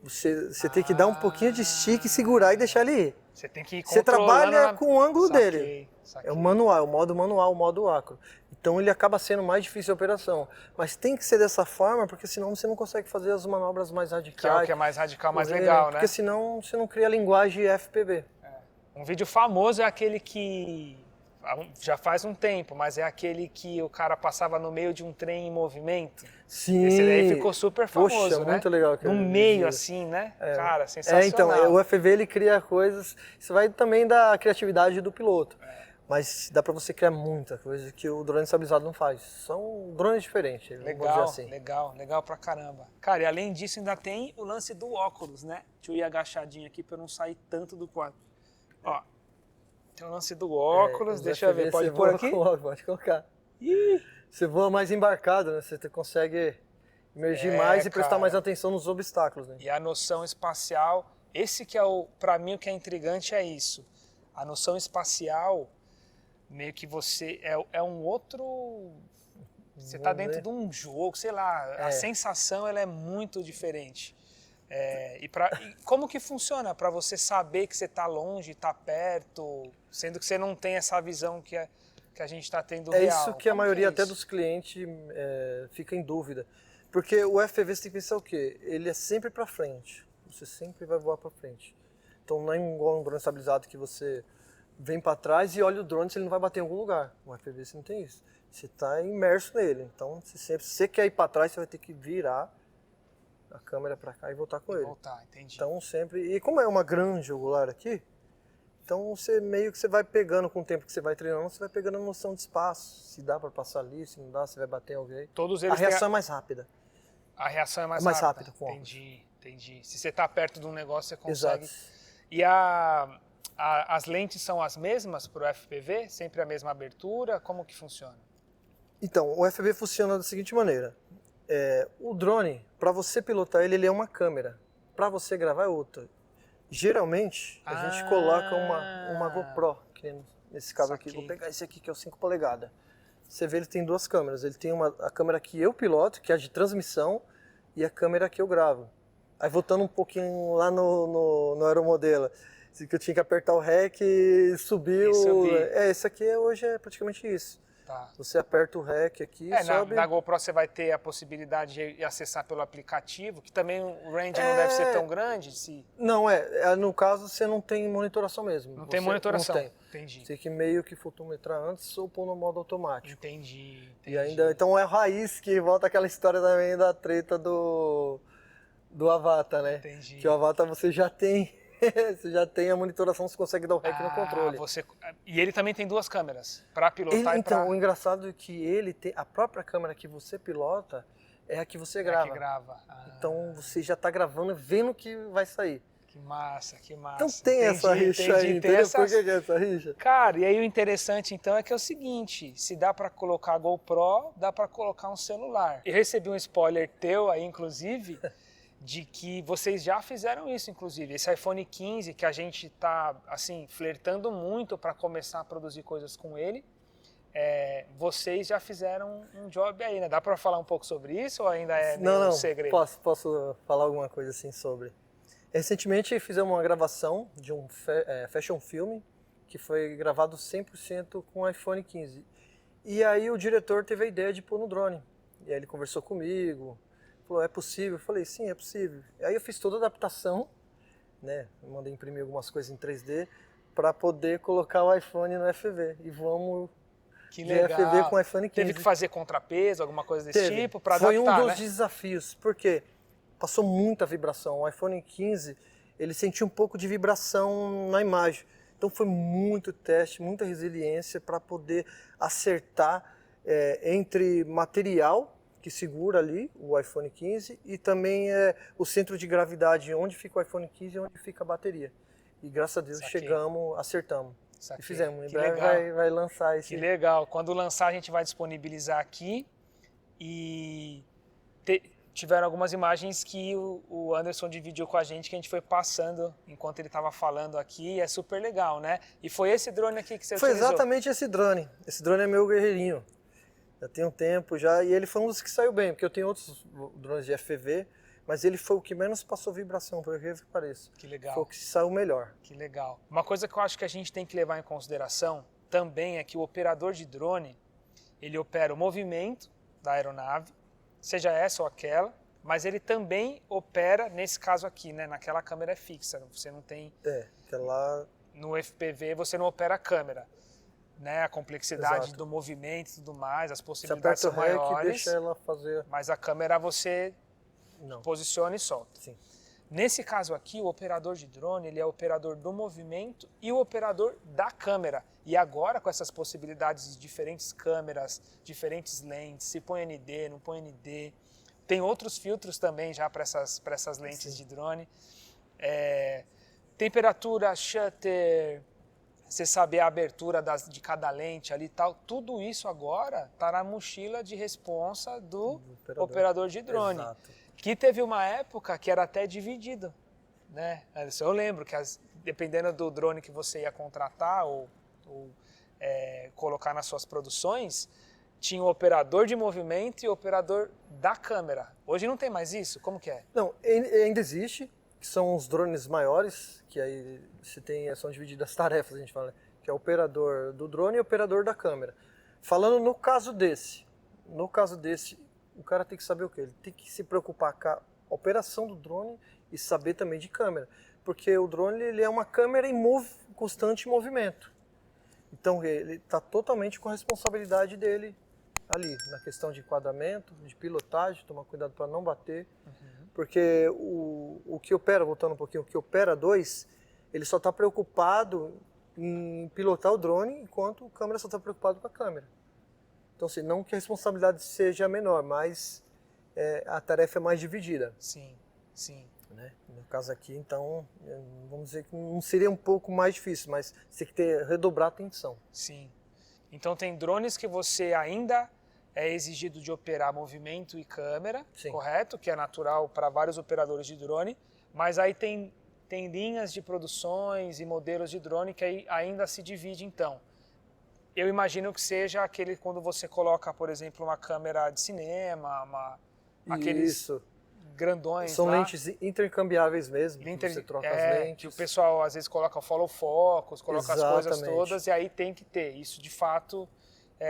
Você tem que dar um pouquinho de stick, segurar e deixar ele ir. Você tem que ir Você trabalha com o ângulo dele. Saquei. É o manual, o modo manual, o modo acro. Então ele acaba sendo mais difícil a operação. Mas tem que ser dessa forma, porque senão você não consegue fazer as manobras mais radicais. Que é o que é mais radical, mais legal, né? Porque senão você não cria a linguagem FPV. Um vídeo famoso é aquele que Já faz um tempo, mas é aquele que o cara passava no meio de um trem em movimento. Sim. Esse daí ficou super famoso, Poxa, né? muito legal. No meio, assim, né? Cara, Então, sensacional. o FPV ele cria coisas, isso vai também da criatividade do piloto. Mas dá pra você criar muita coisa que o drone estabilizado não faz. São drones diferentes, vamos dizer Legal, assim. legal pra caramba. Cara, e além disso ainda tem o lance do óculos, né? Deixa eu ir agachadinho aqui pra eu não sair tanto do quadro. Ó, tem o lance do óculos, deixa eu ver, pode pôr aqui? Pode colocar. Ih, Você voa mais embarcado, né? Você consegue emergir mais e prestar cara. mais atenção nos obstáculos, né? e a noção espacial, esse que é pra mim o que é intrigante é isso. A noção espacial, meio que você é um outro... Você tá dentro de um jogo, sei lá, a sensação ela é muito diferente. E como que funciona para você saber que você está longe, está perto, sendo que você não tem essa visão que a gente está tendo real? É isso que a maioria até isso? dos clientes fica em dúvida. Porque o FPV você tem que pensar o quê? Ele é sempre para frente. Você sempre vai voar para frente. Então não é igual um drone estabilizado que você vem para trás e olha o drone se ele não vai bater em algum lugar. O FPV você não tem isso. Você está imerso nele. Então se você quer ir para trás, você vai ter que virar a câmera para cá e voltar com ele. Voltar, entendi. Então sempre... E como é uma grande angular aqui, então você meio que você vai pegando com o tempo que você vai treinando, você vai pegando a noção de espaço. Se dá para passar ali, se não dá, se vai bater em alguém. Todos eles A reação é mais rápida. A reação é mais rápida com óculos. Entendi. Se você está perto de um negócio, você consegue... Exato. E as lentes são as mesmas para o FPV? Sempre a mesma abertura? Como que funciona? Então, o FPV funciona da seguinte maneira. O drone, para você pilotar ele é uma câmera. Para você gravar é outra. Geralmente, a gente coloca uma GoPro, que nesse caso aqui, vou pegar esse aqui que é o 5 polegadas. Você vê, ele tem duas câmeras. Ele tem a câmera que eu piloto, que é a de transmissão, e a câmera que eu gravo. Aí voltando um pouquinho lá no aeromodelo, que eu tinha que apertar o REC e subiu. Esse aqui hoje é praticamente isso. Tá. Você aperta o REC aqui e sobe. Na GoPro você vai ter a possibilidade de acessar pelo aplicativo, que também o range não deve ser tão grande. Não, no caso você não tem monitoração mesmo. Não tem monitoração. Não tem. Entendi. Você tem que meio que fotometrar antes ou pôr no modo automático. Entendi. E ainda, então é a raiz que volta aquela história também da treta do Avatar, né? Entendi. Que o Avatar você já tem a monitoração, você consegue dar o REC no controle. E ele também tem duas câmeras, para pilotar Então, o engraçado é que ele tem a própria câmera que você pilota é a que você grava. Que grava. Então você já está gravando vendo o que vai sair. Que massa. Então tem essa rixa aí, entendeu? Por que é essa rixa? Cara, e aí o interessante então é que é o seguinte, se dá para colocar a GoPro, dá para colocar um celular. Eu recebi um spoiler teu aí, inclusive, de que vocês já fizeram isso, inclusive. Esse iPhone 15, que a gente tá, assim, flertando muito para começar a produzir coisas com ele, vocês já fizeram um job aí, né? Dá para falar um pouco sobre isso ou ainda é meio segredo? Posso falar alguma coisa assim sobre. Recentemente fizemos uma gravação de um fashion film que foi gravado 100% com o iPhone 15. E aí o diretor teve a ideia de pôr no drone. E aí ele conversou comigo, falou, é possível? Eu falei, sim, é possível. E aí eu fiz toda a adaptação, né? Eu mandei imprimir algumas coisas em 3D para poder colocar o iPhone no FPV. E vamos de FPV com o iPhone 15. Teve que fazer contrapeso, alguma coisa desse tipo, para adaptar, Foi um dos né? desafios, porque passou muita vibração. O iPhone 15, ele sentiu um pouco de vibração na imagem. Então foi muito teste, muita resiliência para poder acertar entre material que segura ali o iPhone 15 e também o centro de gravidade, onde fica o iPhone 15 e onde fica a bateria. E graças a Deus chegamos, acertamos. E fizemos. Em breve vai lançar esse. Que legal. Quando lançar a gente vai disponibilizar aqui e tiveram algumas imagens que o Anderson dividiu com a gente, que a gente foi passando enquanto ele estava falando aqui, é super legal, né? E foi esse drone aqui que você utilizou? Foi exatamente esse drone. Esse drone é meu guerreirinho. Já tem um tempo já, e ele foi um dos que saiu bem, porque eu tenho outros drones de FPV, mas ele foi o que menos passou vibração, por que pareça. Que legal. Foi o que saiu melhor. Que legal. Uma coisa que eu acho que a gente tem que levar em consideração também é que o operador de drone, ele opera o movimento da aeronave, seja essa ou aquela, mas ele também opera, nesse caso aqui, né, naquela câmera fixa. Você não tem... aquela... No FPV você não opera a câmera. né, a complexidade Exato. do movimento e tudo mais, as Você possibilidades aperta o são REC e maiores, deixa ela fazer... mas a câmera você Não, posiciona e solta. sim. Nesse caso aqui, o operador de drone, ele é o operador do movimento e o operador da câmera. E agora, com essas possibilidades de diferentes câmeras, diferentes lentes, se põe ND, não põe ND, tem outros filtros também já para essas lentes de drone. Temperatura, shutter, você saber a abertura de cada lente ali e tal, tudo isso agora está na mochila de responsa do operador de drone. Exato. Que teve uma época que era até dividido, né? Eu lembro que dependendo do drone que você ia contratar ou colocar nas suas produções, tinha o operador de movimento e o operador da câmera. Hoje não tem mais isso? Como que é? Não, ainda existe, que são os drones maiores, que aí são divididas as tarefas, a gente fala, que é o operador do drone e o operador da câmera. Falando no caso desse, o cara tem que saber o quê? Ele tem que se preocupar com a operação do drone e saber também de câmera. Porque o drone ele é uma câmera em constante movimento. Então ele está totalmente com a responsabilidade dele ali, na questão de enquadramento, de pilotagem, tomar cuidado para não bater. Porque o que opera, voltando um pouquinho, o que opera 2, ele só está preocupado em pilotar o drone, enquanto o câmera só está preocupado com a câmera. Então, assim, não que a responsabilidade seja menor, mas a tarefa é mais dividida. Sim, sim. Né? No caso aqui, então, vamos dizer que não seria um pouco mais difícil, mas você tem que redobrar a atenção. Sim. Então tem drones que você ainda é exigido de operar movimento e câmera, Sim. correto? Que é natural para vários operadores de drone, mas aí tem linhas de produções e modelos de drone que aí ainda se divide então. Eu imagino que seja aquele quando você coloca, por exemplo, uma câmera de cinema, aqueles Isso. grandões São lá. lentes intercambiáveis mesmo, que você troca as lentes. Que o pessoal às vezes coloca o follow focus, coloca as coisas Exatamente. todas e aí tem que ter. Isso de fato,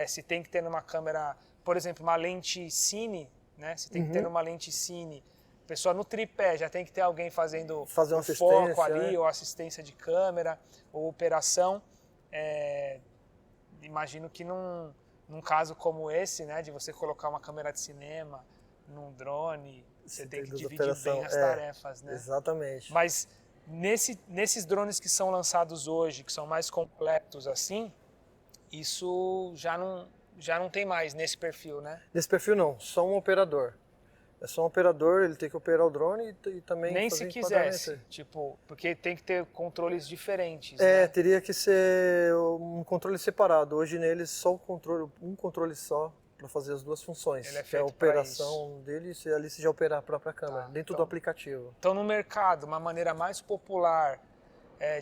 se tem que ter numa câmera, por exemplo, uma lente cine, né? Se tem que ter numa lente cine, a pessoa no tripé já tem que ter alguém fazendo Fazer uma o foco assistência, ali, né? ou assistência de câmera, ou operação. Imagino que num caso como esse, né, de você colocar uma câmera de cinema num drone, você tem que dividir bem as tarefas, né? Exatamente. Mas nesses drones que são lançados hoje, que são mais completos assim, isso já não tem mais nesse perfil, né? Nesse perfil não, só um operador. É só um operador, ele tem que operar o drone e também Nem fazer se quisesse, enquadramento. tipo, porque tem que ter controles diferentes, É, né? teria que ser um controle separado. Hoje nele só um controle só para fazer as duas funções. Ele é que é a feito pra operação dele e ali você já operar a própria câmera, Tá, dentro então- do aplicativo. Então, no mercado, uma maneira mais popular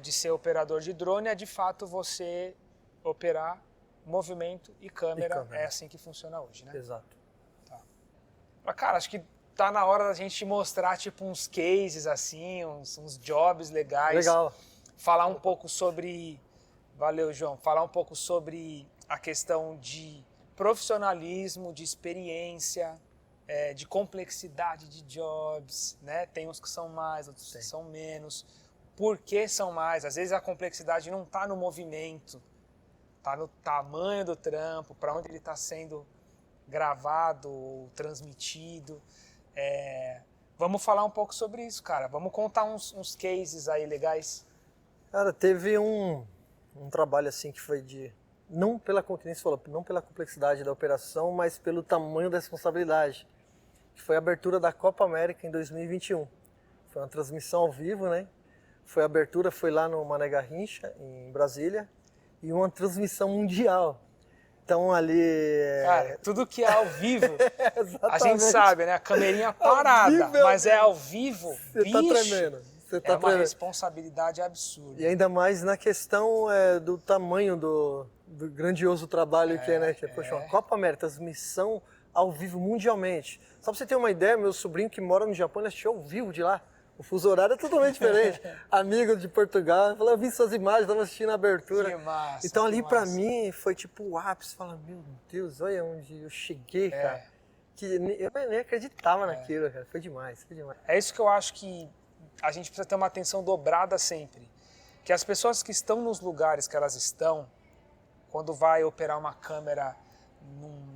de ser operador de drone é, de fato, você operar movimento e câmera. câmera. É assim que funciona hoje, né? Exato. Mas, cara, acho que tá na hora da gente mostrar, tipo, uns cases, assim, uns jobs legais. Legal. Falar um pouco sobre... Valeu, João. Falar um pouco sobre a questão de profissionalismo, de experiência, de complexidade de jobs, né? Tem uns que são mais, outros que são menos. Por que são mais? Às vezes a complexidade não está no movimento, está no tamanho do trampo, para onde ele está sendo gravado ou transmitido. Vamos falar um pouco sobre isso, cara. Vamos contar uns cases aí legais. Cara, teve um trabalho assim que foi não pela, como você falou, não pela complexidade da operação, mas pelo tamanho da responsabilidade. Que foi a abertura da Copa América em 2021. Foi uma transmissão ao vivo, né? A abertura foi lá no Mané Garrincha, em Brasília, e uma transmissão mundial. Então ali... Cara, tudo que é ao vivo, a gente Exatamente. sabe, né? A camerinha parada, vivo, mas é ao vivo, Você tá bicho, tremendo. Você tá é uma tremendo. responsabilidade absurda. E ainda mais na questão do tamanho do grandioso trabalho que é, né? Que poxa, uma Copa América, transmissão ao vivo mundialmente. Só pra você ter uma ideia, meu sobrinho que mora no Japão, ele assistiu ao vivo de lá. O fuso horário é totalmente diferente. Amigo de Portugal, falou, eu vi suas imagens, estava assistindo a abertura. Que massa, então ali que pra massa. mim foi tipo o ápice. Fala, meu Deus, olha onde eu cheguei, cara. Que eu nem acreditava naquilo, cara. Foi demais, foi demais. É isso que eu acho que a gente precisa ter uma atenção dobrada sempre. Que as pessoas que estão nos lugares que elas estão, quando vai operar uma câmera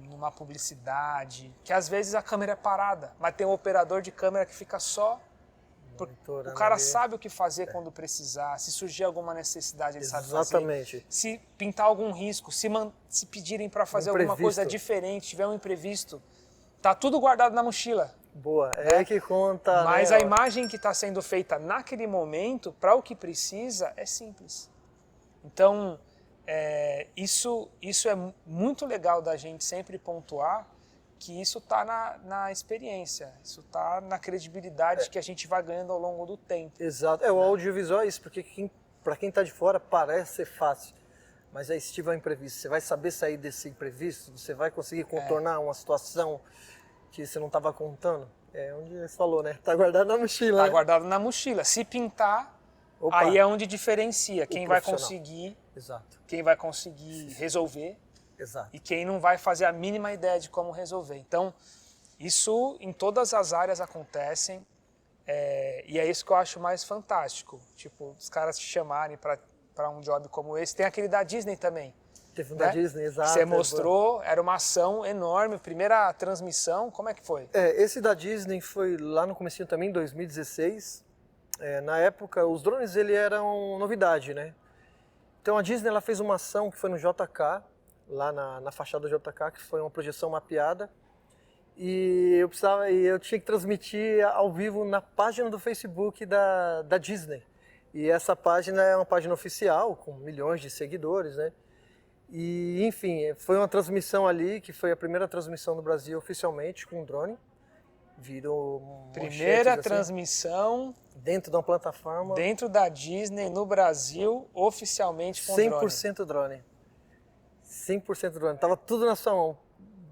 numa publicidade, que às vezes a câmera é parada, mas tem um operador de câmera que fica só. O cara sabe o que fazer quando precisar, se surgir alguma necessidade, ele sabe fazer. Exatamente. Se pintar algum risco, se pedirem para fazer alguma coisa diferente, tiver um imprevisto, tá tudo guardado na mochila. Boa, é que conta. Mas né? a imagem que está sendo feita naquele momento, para o que precisa, é simples. Então, isso é muito legal da gente sempre pontuar, que isso está na experiência, isso está na credibilidade que a gente vai ganhando ao longo do tempo. Exato, o audiovisual é isso, porque para quem está de fora parece ser fácil, mas aí se tiver um imprevisto, você vai saber sair desse imprevisto, você vai conseguir contornar uma situação que você não estava contando. É onde você falou, né? Está guardado na mochila. Está né? guardado na mochila. Se pintar, aí é onde diferencia quem vai conseguir, Exato. quem vai conseguir resolver. Exato. E quem não vai fazer a mínima ideia de como resolver. Então, isso em todas as áreas acontecem e é isso que eu acho mais fantástico. Tipo, os caras te chamarem para um job como esse. Tem aquele da Disney também. Teve um da Disney, exato. Você mostrou, era uma ação enorme. Primeira transmissão, como é que foi? Esse da Disney foi lá no comecinho também, em 2016. Na época, os drones ele eram novidade, né? Então a Disney ela fez uma ação que foi no JK, lá na fachada do JK, que foi uma projeção mapeada, e eu tinha que transmitir ao vivo na página do Facebook da Disney. E essa página é uma página oficial, com milhões de seguidores, né? E, enfim, foi uma transmissão ali, que foi a primeira transmissão no Brasil oficialmente com drone. Virou primeira transmissão dentro de uma plataforma. Dentro da Disney, no Brasil, oficialmente com drone. 100% drone. 100% drone. Tava tudo na sua mão.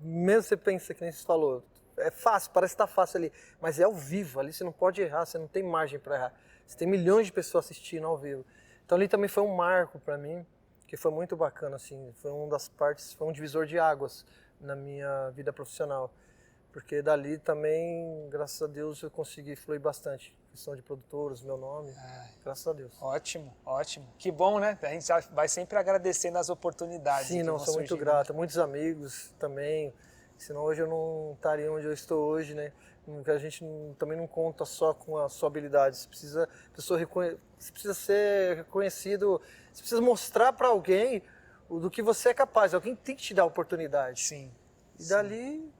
Mesmo você pensa, que nem você falou, é fácil, parece que tá fácil ali, mas é ao vivo, ali você não pode errar, você não tem margem para errar. Você tem milhões de pessoas assistindo ao vivo. Então ali também foi um marco para mim, que foi muito bacana, assim, foi uma das partes, foi um divisor de águas na minha vida profissional. Porque dali também, graças a Deus, eu consegui fluir bastante. Questão de produtores, meu nome, graças a Deus. Ótimo, ótimo. Que bom, né? A gente vai sempre agradecendo as oportunidades. Sim, não, sou muito grato. Muitos amigos também, senão hoje eu não estaria onde eu estou hoje, né? Porque a gente também não conta só com a sua habilidade. Você precisa ser reconhecido, você precisa mostrar para alguém do que você é capaz. Alguém tem que te dar a oportunidade. Sim. E dali...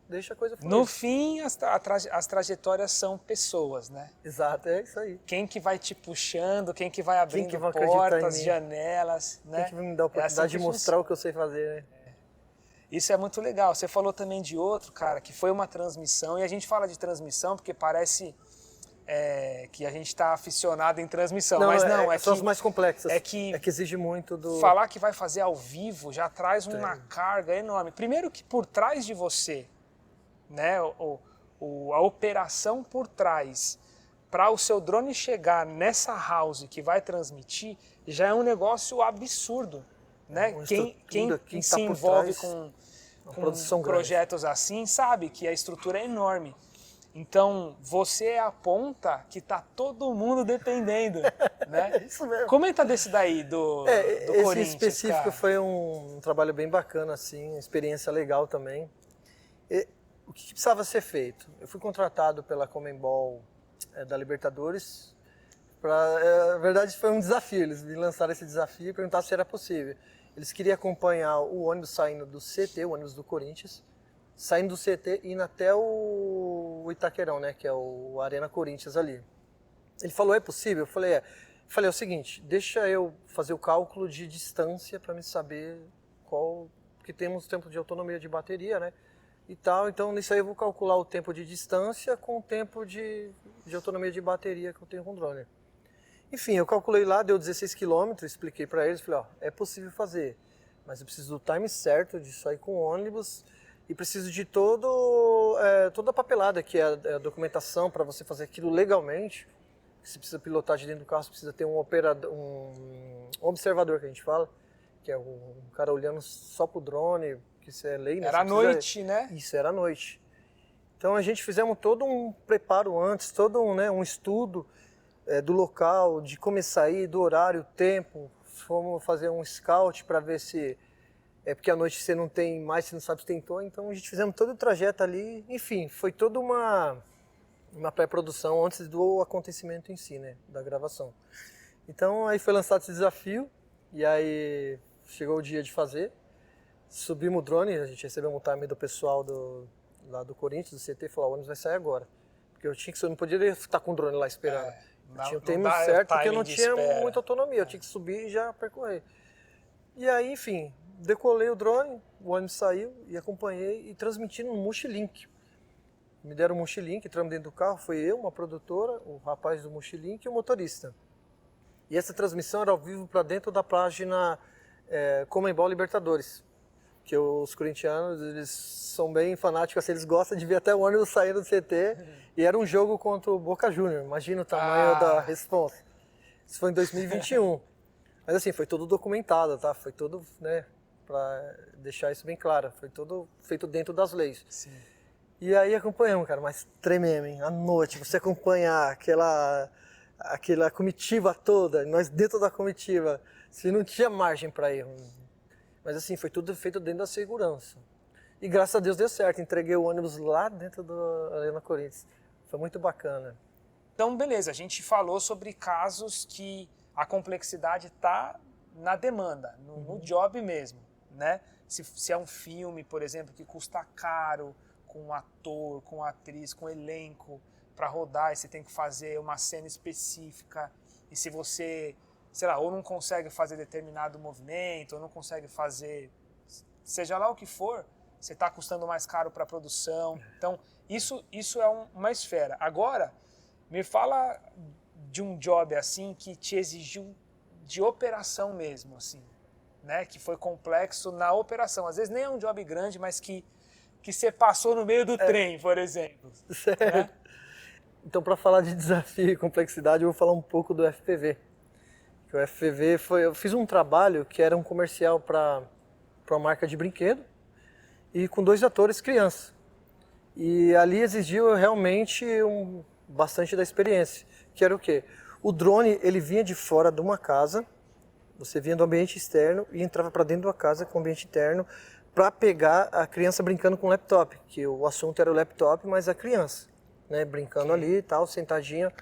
deixa a coisa fluir. No fim, as trajetórias são pessoas, né? Exato, é isso aí. Quem que vai te puxando, quem que vai abrindo que vai portas, janelas, né? Quem que vai me dar a oportunidade de mostrar o que eu sei fazer, né? Isso é muito legal. Você falou também de outro, cara, que foi uma transmissão, e a gente fala de transmissão porque parece que a gente está aficionado em transmissão, mas não, são as mais complexas. É que exige muito do... Falar que vai fazer ao vivo já traz uma carga enorme. Primeiro que por trás de você, né, a operação por trás, para o seu drone chegar nessa house que vai transmitir, já é um negócio absurdo, né? Quem se envolve com projetos assim sabe que a estrutura é enorme. Então, você é a ponta que está todo mundo dependendo, né? É isso mesmo. Comenta desse daí do Corinthians, esse específico, cara. Foi um trabalho bem bacana, assim, uma experiência legal também. O que precisava ser feito? Eu fui contratado pela Conmebol da Libertadores. Na verdade, foi um desafio. Eles me lançaram esse desafio e perguntaram se era possível. Eles queriam acompanhar o ônibus saindo do CT, o ônibus do Corinthians, saindo do CT e indo até o Itaquerão, né, que é o Arena Corinthians ali. Ele falou, é possível? Eu falei, é. Falei, é o seguinte, deixa eu fazer o cálculo de distância para me saber porque temos tempo de autonomia de bateria, né? E tal, então nisso aí eu vou calcular o tempo de distância com o tempo de autonomia de bateria que eu tenho com o drone. Enfim, eu calculei lá, deu 16 km, expliquei para eles, falei, ó, é possível fazer, mas eu preciso do time certo de sair com o ônibus e preciso de toda a papelada, que é a documentação para você fazer aquilo legalmente. Você precisa pilotar de dentro do carro, você precisa ter um observador, que a gente fala, que é um cara olhando só pro drone, que isso é lei, né? Era à noite, né? Isso, era à noite. Então a gente fizemos todo um preparo antes, todo um estudo do local, de como sair, do horário, tempo, fomos fazer um scout para ver se... É porque à noite você não tem mais, você não sabe se tentou, então a gente fizemos todo o trajeto ali. Enfim, foi toda uma pré-produção antes do acontecimento em si, né, da gravação. Então aí foi lançado esse desafio, e aí chegou o dia de fazer. Subimos o drone, a gente recebeu um time do pessoal lá do Corinthians, do CT, falou, o ônibus vai sair agora. Porque eu não podia estar com o drone lá esperando. Tinha o tempo certo, porque eu não tinha muita autonomia, eu tinha que subir e já percorrer. E aí, enfim, decolei o drone, o ônibus saiu e acompanhei e transmiti no Mochilink. Me deram um Mochilink, entramos dentro do carro, foi eu, uma produtora, o rapaz do Mochilink e o motorista. E essa transmissão era ao vivo para dentro da página Comembol Libertadores. Que os corintianos, eles são bem fanáticos, assim, eles gostam de ver até o ônibus saindo do CT. E era um jogo contra o Boca Juniors, imagina o tamanho da responsa. Isso foi em 2021. Mas assim, foi tudo documentado, tá? Foi tudo, né, para deixar isso bem claro, foi tudo feito dentro das leis. Sim. E aí acompanhamos, cara, mas tremendo, hein? À noite, você acompanhar aquela comitiva toda, nós dentro da comitiva, se não tinha margem para erro. Mas assim, foi tudo feito dentro da segurança. E graças a Deus deu certo, entreguei o ônibus lá dentro da Arena Corinthians. Foi muito bacana. Então, beleza, a gente falou sobre casos que a complexidade está na demanda, no job mesmo, né? Se é um filme, por exemplo, que custa caro, com um ator, com atriz, com elenco, para rodar, e você tem que fazer uma cena específica, e se você, sei lá, ou não consegue fazer determinado movimento, ou não consegue fazer, seja lá o que for, você está custando mais caro para a produção. Então, isso é uma esfera. Agora, me fala de um job assim que te exigiu de operação mesmo, assim, né? Que foi complexo na operação. Às vezes nem é um job grande, mas que você passou no meio do trem, por exemplo. Certo. Né? Então, para falar de desafio e complexidade, eu vou falar um pouco do FPV. O FPV eu fiz um trabalho que era um comercial para uma marca de brinquedo e com 2 atores crianças. E ali exigiu realmente bastante da experiência, que era o quê? O drone, ele vinha de fora de uma casa, você vinha do ambiente externo e entrava para dentro da casa com o ambiente interno para pegar a criança brincando com o laptop, que o assunto era o laptop, mas a criança, né, brincando ali e tal, sentadinha.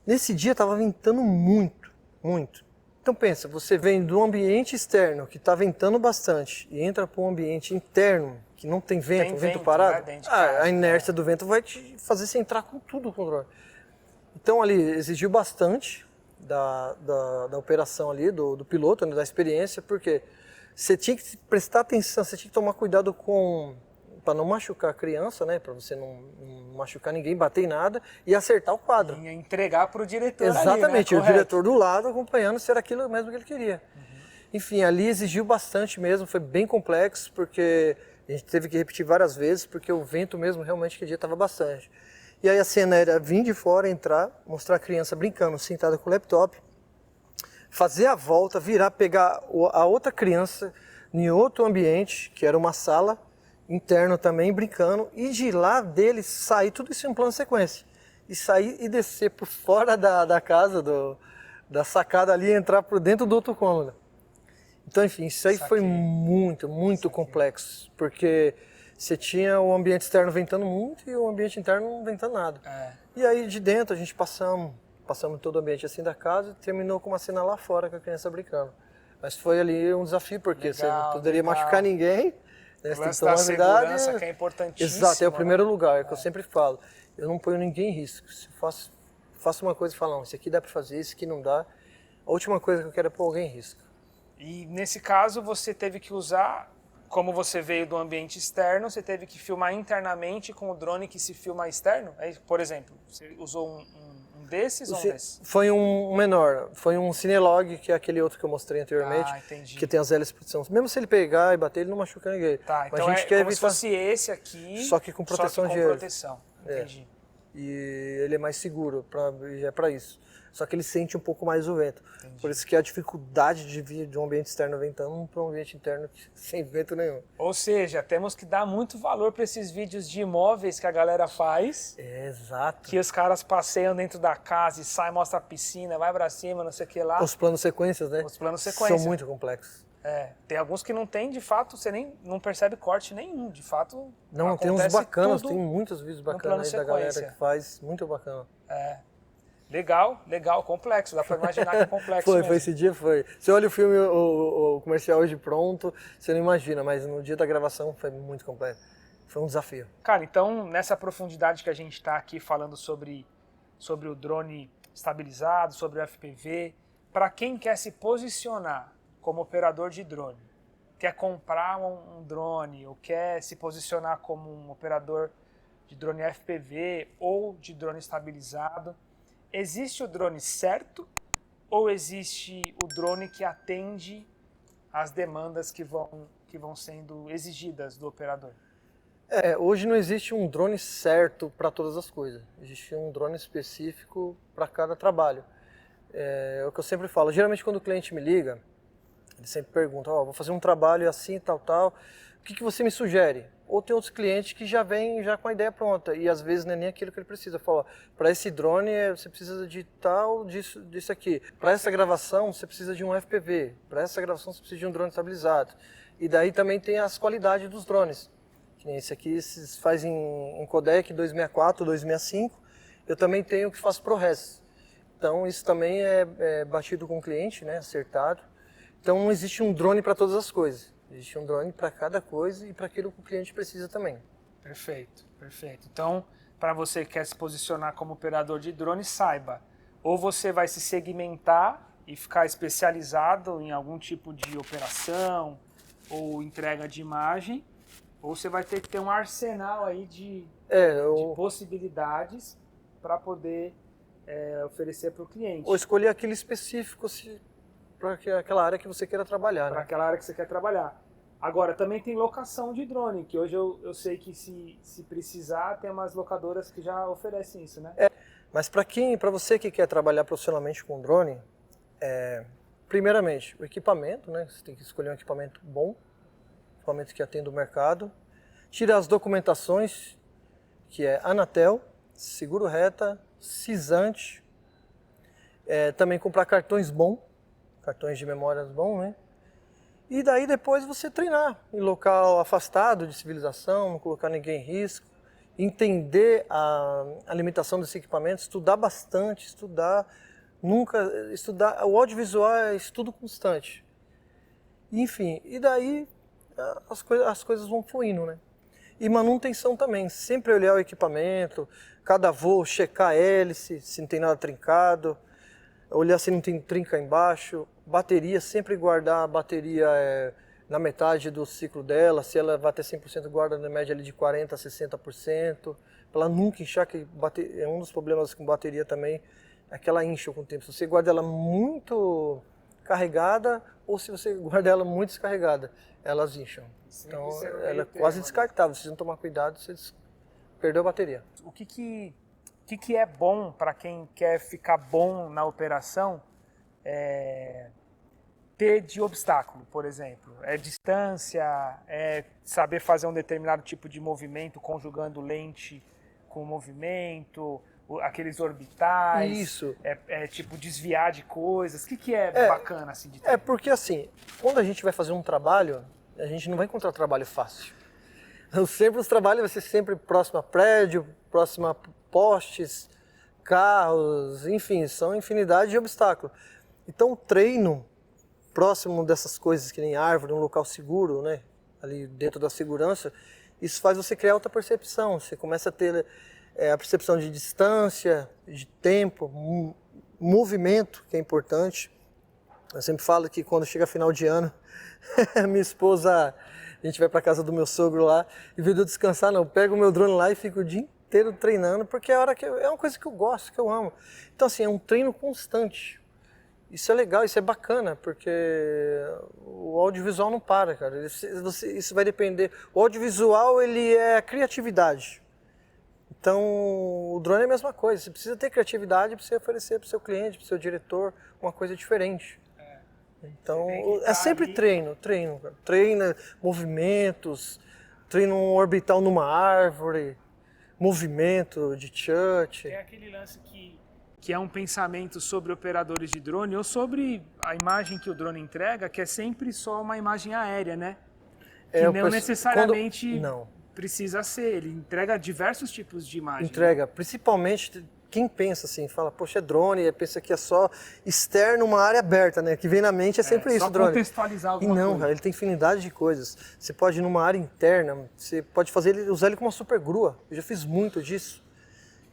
Nesse dia estava ventando muito, muito. Então pensa, você vem do ambiente externo, que está ventando bastante, e entra para um ambiente interno, que não tem vento, vento parado, né, a inércia do vento vai te fazer você entrar com tudo com o drone. Então ali exigiu bastante da operação ali, do piloto, né, da experiência, porque você tinha que prestar atenção, você tinha que tomar cuidado para não machucar a criança, né, para você não machucar ninguém, bater em nada e acertar o quadro. E entregar para o diretor. Exatamente, ali, né? O diretor do lado acompanhando se era aquilo mesmo que ele queria. Enfim, ali exigiu bastante mesmo, foi bem complexo, porque a gente teve que repetir várias vezes, porque o vento mesmo realmente aquele dia estava bastante. E aí a cena era vir de fora, entrar, mostrar a criança brincando, sentada com o laptop, fazer a volta, virar, pegar a outra criança em outro ambiente, que era uma sala, interno também, brincando, e de lá dele sair, tudo isso em um plano de sequência. E sair e descer por fora da casa, da sacada ali, e entrar por dentro do outro cômodo. Então, enfim, isso aí foi muito, muito complexo, porque você tinha o ambiente externo ventando muito e o ambiente interno não ventando nada. E aí de dentro a gente passamos todo o ambiente assim da casa e terminou com uma cena lá fora com a criança brincando. Mas foi ali um desafio, porque você não poderia machucar ninguém. Né? O lance da segurança, que é importantíssimo. Exato, é o primeiro lugar, que eu sempre falo. Eu não ponho ninguém em risco. Se eu faço uma coisa e falo, não, isso aqui dá para fazer, isso aqui não dá. A última coisa que eu quero é pôr alguém em risco. E nesse caso você teve que usar, como você veio do ambiente externo, você teve que filmar internamente com o drone que se filma externo? Por exemplo, você usou um desses ou um desses? Foi um menor, foi um Cinelog, que é aquele outro que eu mostrei anteriormente, que tem as hélices de proteção. Mesmo se ele pegar e bater, ele não machuca ninguém. Tá, mas então a gente quer como se fosse esse aqui, só que com proteção de hélice. proteção. Entendi. E ele é mais seguro para isso. Só que ele sente um pouco mais o vento. Entendi. Por isso que a dificuldade de vir de um ambiente externo ventando para um ambiente interno sem vento nenhum. Ou seja, temos que dar muito valor para esses vídeos de imóveis que a galera faz. Exato. Que os caras passeiam dentro da casa e saem, mostra a piscina, vai pra cima, não sei o que lá. Os planos sequências, né? Os planos sequência. São muito complexos. Tem alguns que não tem, de fato, você nem não percebe corte nenhum, de fato. Não, tem uns bacanas, tudo tem muitos vídeos bacanas aí da galera que faz, muito bacana. Legal, complexo, dá pra imaginar que é complexo mesmo. Foi, esse dia foi. Você olha o filme, o comercial hoje pronto, você não imagina, mas no dia da gravação foi muito complexo. Foi um desafio. Cara, então, nessa profundidade que a gente tá aqui falando sobre o drone estabilizado, sobre o FPV, para quem quer se posicionar como operador de drone, quer comprar um drone ou quer se posicionar como um operador de drone FPV ou de drone estabilizado, existe o drone certo ou existe o drone que atende às demandas que vão sendo exigidas do operador? Hoje não existe um drone certo para todas as coisas. Existe um drone específico para cada trabalho. É o que eu sempre falo. Geralmente quando o cliente me liga, ele sempre pergunta, vou fazer um trabalho assim, tal, o que você me sugere? Ou tem outros clientes que já vêm já com a ideia pronta e às vezes não é nem aquilo que ele precisa. Fala, para esse drone você precisa de tal, disso aqui. Para essa gravação você precisa de um FPV. Para essa gravação você precisa de um drone estabilizado. E daí também tem as qualidades dos drones. Que nem esse aqui se faz em codec 264, 265. Eu também tenho o que faço ProRes. Então isso também é batido com o cliente, né, acertado. Então não existe um drone para todas as coisas. Existe um drone para cada coisa e para aquilo que o cliente precisa também. Perfeito. Então, para você que quer se posicionar como operador de drone, saiba, ou você vai se segmentar e ficar especializado em algum tipo de operação ou entrega de imagem, ou você vai ter que ter um arsenal aí de possibilidades para poder oferecer para o cliente. Ou escolher aquele específico para aquela área que você queira trabalhar. Para aquela área que você quer trabalhar. Agora, também tem locação de drone, que hoje eu sei que se precisar, tem umas locadoras que já oferecem isso, né? Mas para você que quer trabalhar profissionalmente com drone, primeiramente, o equipamento, né? Você tem que escolher um equipamento bom, equipamento que atenda o mercado. Tirar as documentações, que é Anatel, Seguro Reta, Cisante. Também comprar cartões bons, cartões de memórias bons, né? E daí depois você treinar em local afastado de civilização, não colocar ninguém em risco, entender a limitação desse equipamento, estudar bastante, o audiovisual é estudo constante. Enfim, e daí as coisas vão fluindo, né? E manutenção também, sempre olhar o equipamento, cada voo, checar a hélice, se não tem nada trincado, olhar se não tem trinca embaixo, bateria, sempre guardar a bateria na metade do ciclo dela, se ela vai ter 100%, guarda na média ali de 40% a 60%, para ela nunca inchar, que um dos problemas com bateria também é que ela incha com o tempo. Se você guarda ela muito carregada ou se você guarda ela muito descarregada, elas incham. Então ela é quase descartável, se não tomar cuidado, você perdeu a bateria. O que é bom para quem quer ficar bom na operação ter de obstáculo, por exemplo? É distância, é saber fazer um determinado tipo de movimento conjugando lente com movimento, aqueles orbitais. Isso. Tipo desviar de coisas. O que é bacana assim de ter? Porque assim, quando a gente vai fazer um trabalho, a gente não vai encontrar trabalho fácil. Sempre os trabalhos vai ser sempre próximo a prédio, próximo a postes, carros, enfim, são infinidade de obstáculos. Então o treino próximo dessas coisas, que nem árvore, um local seguro, né, ali dentro da segurança, isso faz você criar outra percepção. Você começa a ter a percepção de distância, de tempo, movimento, que é importante. Eu sempre falo que quando chega final de ano, minha esposa, a gente vai para casa do meu sogro lá, e vez de eu descansar, não, eu pego o meu drone lá e fico o dia inteiro treinando, porque é uma coisa que eu gosto, que eu amo. Então assim, é um treino constante. Isso é legal, isso é bacana, porque o audiovisual não para, cara. Isso vai depender. O audiovisual, ele é a criatividade. Então, o drone é a mesma coisa. Você precisa ter criatividade para você oferecer para o seu cliente, para o seu diretor, uma coisa diferente. Então, é sempre treino. Cara. Treina movimentos, treina um orbital numa árvore, movimento de chute. É aquele lance que é um pensamento sobre operadores de drone ou sobre a imagem que o drone entrega, que é sempre só uma imagem aérea, né? Que não necessariamente precisa ser. Ele entrega diversos tipos de imagens. Entrega, principalmente quem pensa assim, fala, poxa, é drone, pensa que é só externo, uma área aberta, né? O que vem na mente é sempre isso, drone. Só contextualizar alguma coisa. Cara, ele tem infinidade de coisas. Você pode ir numa área interna, você pode usar ele como uma super grua. Eu já fiz muito disso.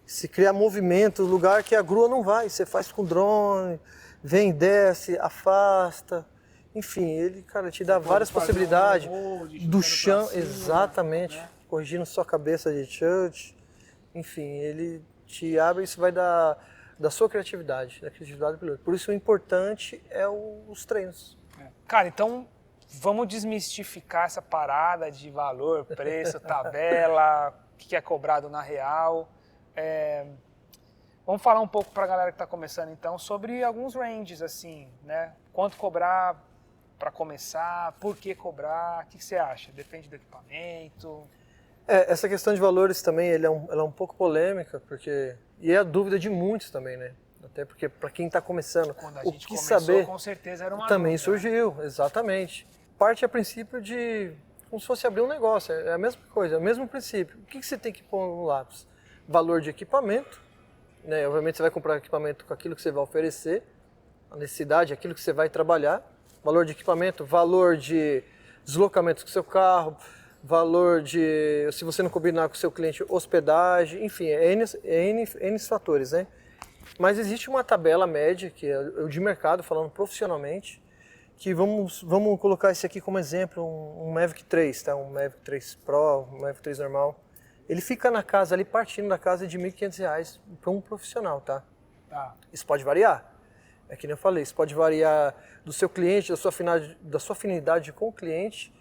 Se criar movimento, lugar que a grua não vai, você faz com drone, vem, desce, afasta. Enfim, ele, cara, te dá várias possibilidades do chão, exatamente, né? Corrigindo sua cabeça de chute. Enfim, ele te abre, isso vai da sua criatividade, da criatividade do piloto. Por isso o importante é os treinos. Cara, então vamos desmistificar essa parada de valor, preço, tabela, o que é cobrado na real. Vamos falar um pouco para a galera que está começando então sobre alguns ranges, assim, né? Quanto cobrar para começar, por que cobrar, o que você acha? Depende do equipamento? Essa questão de valores também ela é um pouco polêmica, e é a dúvida de muitos também, né? Até porque para quem está começando, quando a gente começou, saber, com certeza era uma também dúvida, surgiu, né? Exatamente. Parte a princípio de como se fosse abrir um negócio, é a mesma coisa, é o mesmo princípio. O que você tem que pôr no lápis? Valor de equipamento, né? Obviamente você vai comprar equipamento com aquilo que você vai oferecer, a necessidade, aquilo que você vai trabalhar. Valor de equipamento, valor de deslocamento com o seu carro, valor de, se você não combinar com o seu cliente, hospedagem, enfim, N fatores, né? Mas existe uma tabela média, que é o de mercado, falando profissionalmente, que vamos colocar esse aqui como exemplo, um Mavic 3, tá? Um Mavic 3 Pro, um Mavic 3 normal. Ele fica na casa ali, partindo da casa de R$ 1.500 para um profissional, tá? Isso pode variar. É que nem eu falei, isso pode variar do seu cliente, da sua afinidade com o cliente,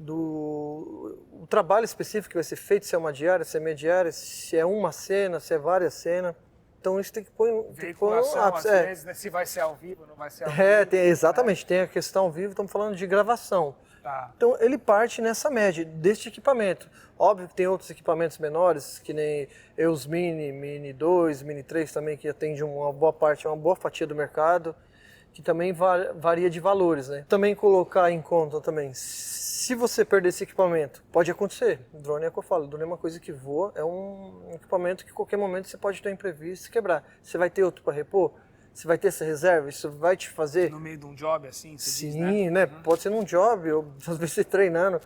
o trabalho específico que vai ser feito, se é uma diária, se é meia diária, se é uma cena, se é várias cenas. Então isso tem que pôr... Veiculação, às vezes, né? Se vai ser ao vivo, não vai ser ao vivo. Exatamente, tem a questão ao vivo, estamos falando de gravação. Então ele parte nessa média, deste equipamento. Óbvio que tem outros equipamentos menores, que nem EOS Mini, Mini 2, Mini 3 também, que atende uma boa parte, uma boa fatia do mercado, que também varia de valores, né? Também colocar em conta também, se você perder esse equipamento, pode acontecer. O drone é o que eu falo, o drone é uma coisa que voa, é um equipamento que a qualquer momento você pode ter um imprevisto e quebrar. Você vai ter outro para repor? Você vai ter essa reserva? Isso vai te fazer... No meio de um job assim, você Sim, diz, né? Pode ser num job, ou às vezes você treinando.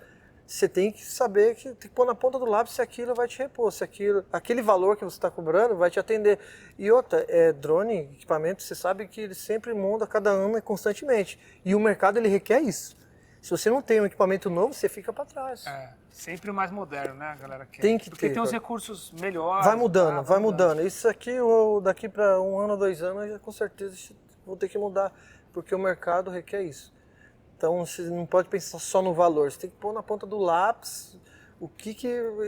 Você tem que saber que tem que pôr na ponta do lápis se aquilo vai te repor, se aquele valor que você está cobrando vai te atender. E outra, drone, equipamento, você sabe que ele sempre muda cada ano constantemente. E o mercado ele requer isso. Se você não tem um equipamento novo, você fica para trás. Sempre o mais moderno, né, galera? Tem que Porque ter, tem os recursos melhores. Vai mudando. Isso aqui, daqui para 1 ano, 2 anos, eu, com certeza vou ter que mudar, porque o mercado requer isso. Então, você não pode pensar só no valor, você tem que pôr na ponta do lápis o que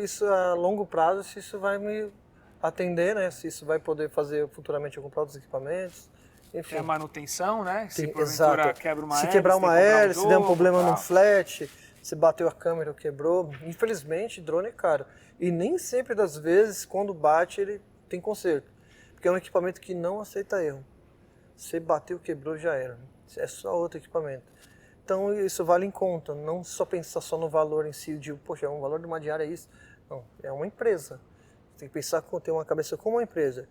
isso a longo prazo, se isso vai me atender, né? Se isso vai poder fazer futuramente eu comprar outros equipamentos. Enfim. Tem a manutenção, né? Se porventura quebra uma hélice, se quebrar uma hélice, se der um problema no flat, se bateu a câmera ou quebrou. Infelizmente, drone é caro. E nem sempre das vezes, quando bate, ele tem conserto. Porque é um equipamento que não aceita erro. Se bateu, quebrou, já era. É só outro equipamento. Então isso vale em conta, não só pensar só no valor em si, de, poxa, o valor de uma diária é isso. Não, é uma empresa. Tem que pensar, ter uma cabeça como uma empresa.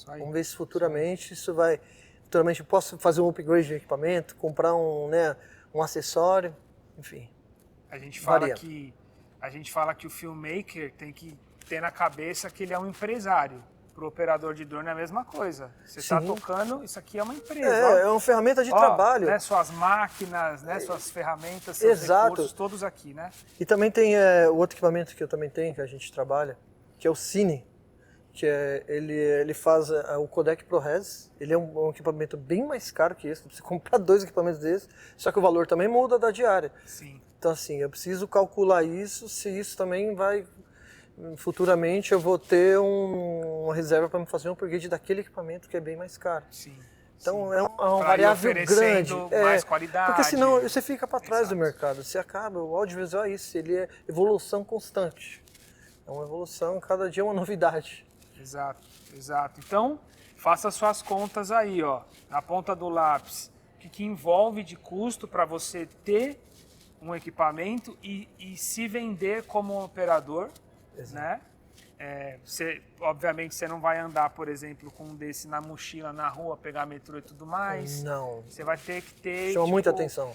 Vamos ver se futuramente isso vai... Futuramente eu posso fazer um upgrade de equipamento, comprar um acessório, enfim. A gente fala que o filmmaker tem que ter na cabeça que ele é um empresário. Para o operador de drone é a mesma coisa. Você está tocando, isso aqui é uma empresa. É uma ferramenta de trabalho. Né, suas máquinas, né, suas ferramentas, seus recursos, todos aqui, né? E também tem o outro equipamento que eu também tenho, que a gente trabalha, que é o Cine, que ele faz o codec ProRes. Ele é um equipamento bem mais caro que esse, você comprar 2 equipamentos desses, só que o valor também muda da diária. Sim. Então assim, eu preciso calcular isso, se isso também vai futuramente eu vou ter uma reserva para me fazer um upgrade daquele equipamento que é bem mais caro. Sim. Então sim. é uma Pra ir variável oferecendo grande. mais qualidade. Porque senão você fica para trás do Exato. mercado. Você acaba, o audiovisual é isso, ele é evolução constante. É uma evolução, cada dia é uma novidade. Exato, exato. Então, faça suas contas aí, ó, na ponta do lápis. O que envolve de custo para você ter um equipamento e se vender como um operador, né? Obviamente você não vai andar, por exemplo, com um desse na mochila, na rua, pegar metrô e tudo mais. Não. Você vai ter que ter... Chama muita atenção.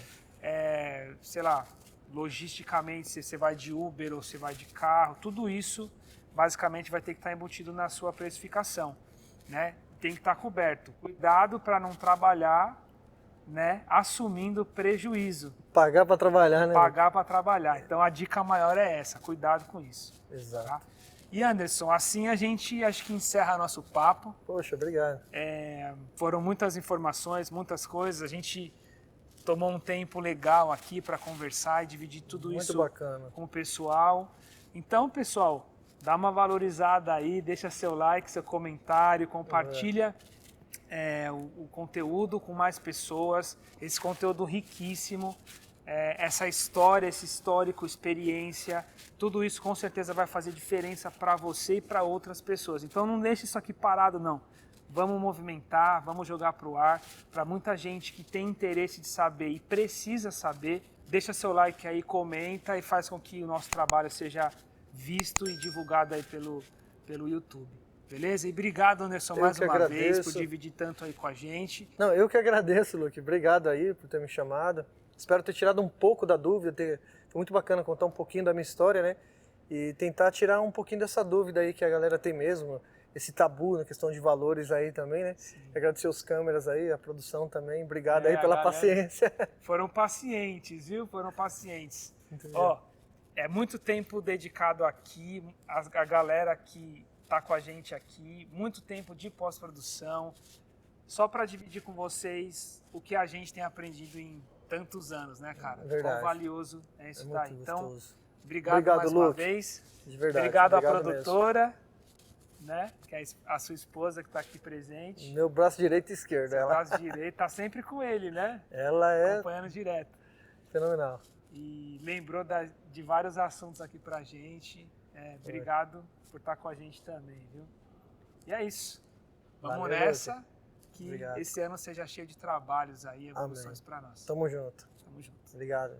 Sei lá, logisticamente, se você vai de Uber ou se vai de carro, tudo isso basicamente vai ter que estar embutido na sua precificação, né? Tem que estar coberto. Cuidado para não trabalhar, né, assumindo prejuízo. Pagar para trabalhar, né? Pagar para trabalhar. Então a dica maior é essa, cuidado com isso. Exato. Tá? E Anderson, assim a gente acho que encerra nosso papo. Poxa, obrigado. Foram muitas informações, muitas coisas. A gente tomou um tempo legal aqui para conversar e dividir tudo Muito isso bacana. com o pessoal. Então, pessoal, dá uma valorizada aí, deixa seu like, seu comentário, compartilha o conteúdo com mais pessoas. Esse conteúdo riquíssimo, essa história, esse histórico, experiência, tudo isso com certeza vai fazer diferença para você e para outras pessoas. Então não deixe isso aqui parado, não. Vamos movimentar, vamos jogar para o ar. Para muita gente que tem interesse de saber e precisa saber, deixa seu like aí, comenta e faz com que o nosso trabalho seja visto e divulgado aí pelo YouTube. Beleza? E obrigado, Anderson, mais uma vez por dividir tanto aí com a gente. Não, eu que agradeço, Luque. Obrigado aí por ter me chamado. Espero ter tirado um pouco da dúvida. Foi muito bacana contar um pouquinho da minha história, né? E tentar tirar um pouquinho dessa dúvida aí que a galera tem mesmo. Esse tabu na questão de valores aí também, né? Agradecer os câmeras aí, a produção também. Obrigado aí pela paciência. Foram pacientes, viu? Foram pacientes. Ó, é muito tempo dedicado aqui, a galera que tá com a gente aqui, muito tempo de pós-produção, só para dividir com vocês o que a gente tem aprendido em tantos anos, né, cara? Verdade. Quão valioso é isso daí. Então, gostoso. obrigado mais uma vez. De verdade. Obrigado à produtora, né? Que é a sua esposa que está aqui presente. Meu braço direito e esquerdo. Seu braço direito tá sempre com ele, né? Ela é acompanhando direto. Fenomenal. E lembrou de vários assuntos aqui pra gente. Obrigado por estar com a gente também, viu? E é isso. Vamos nessa, que esse ano seja cheio de trabalhos aí, evoluções para nós. Tamo junto. Tamo junto. Obrigado.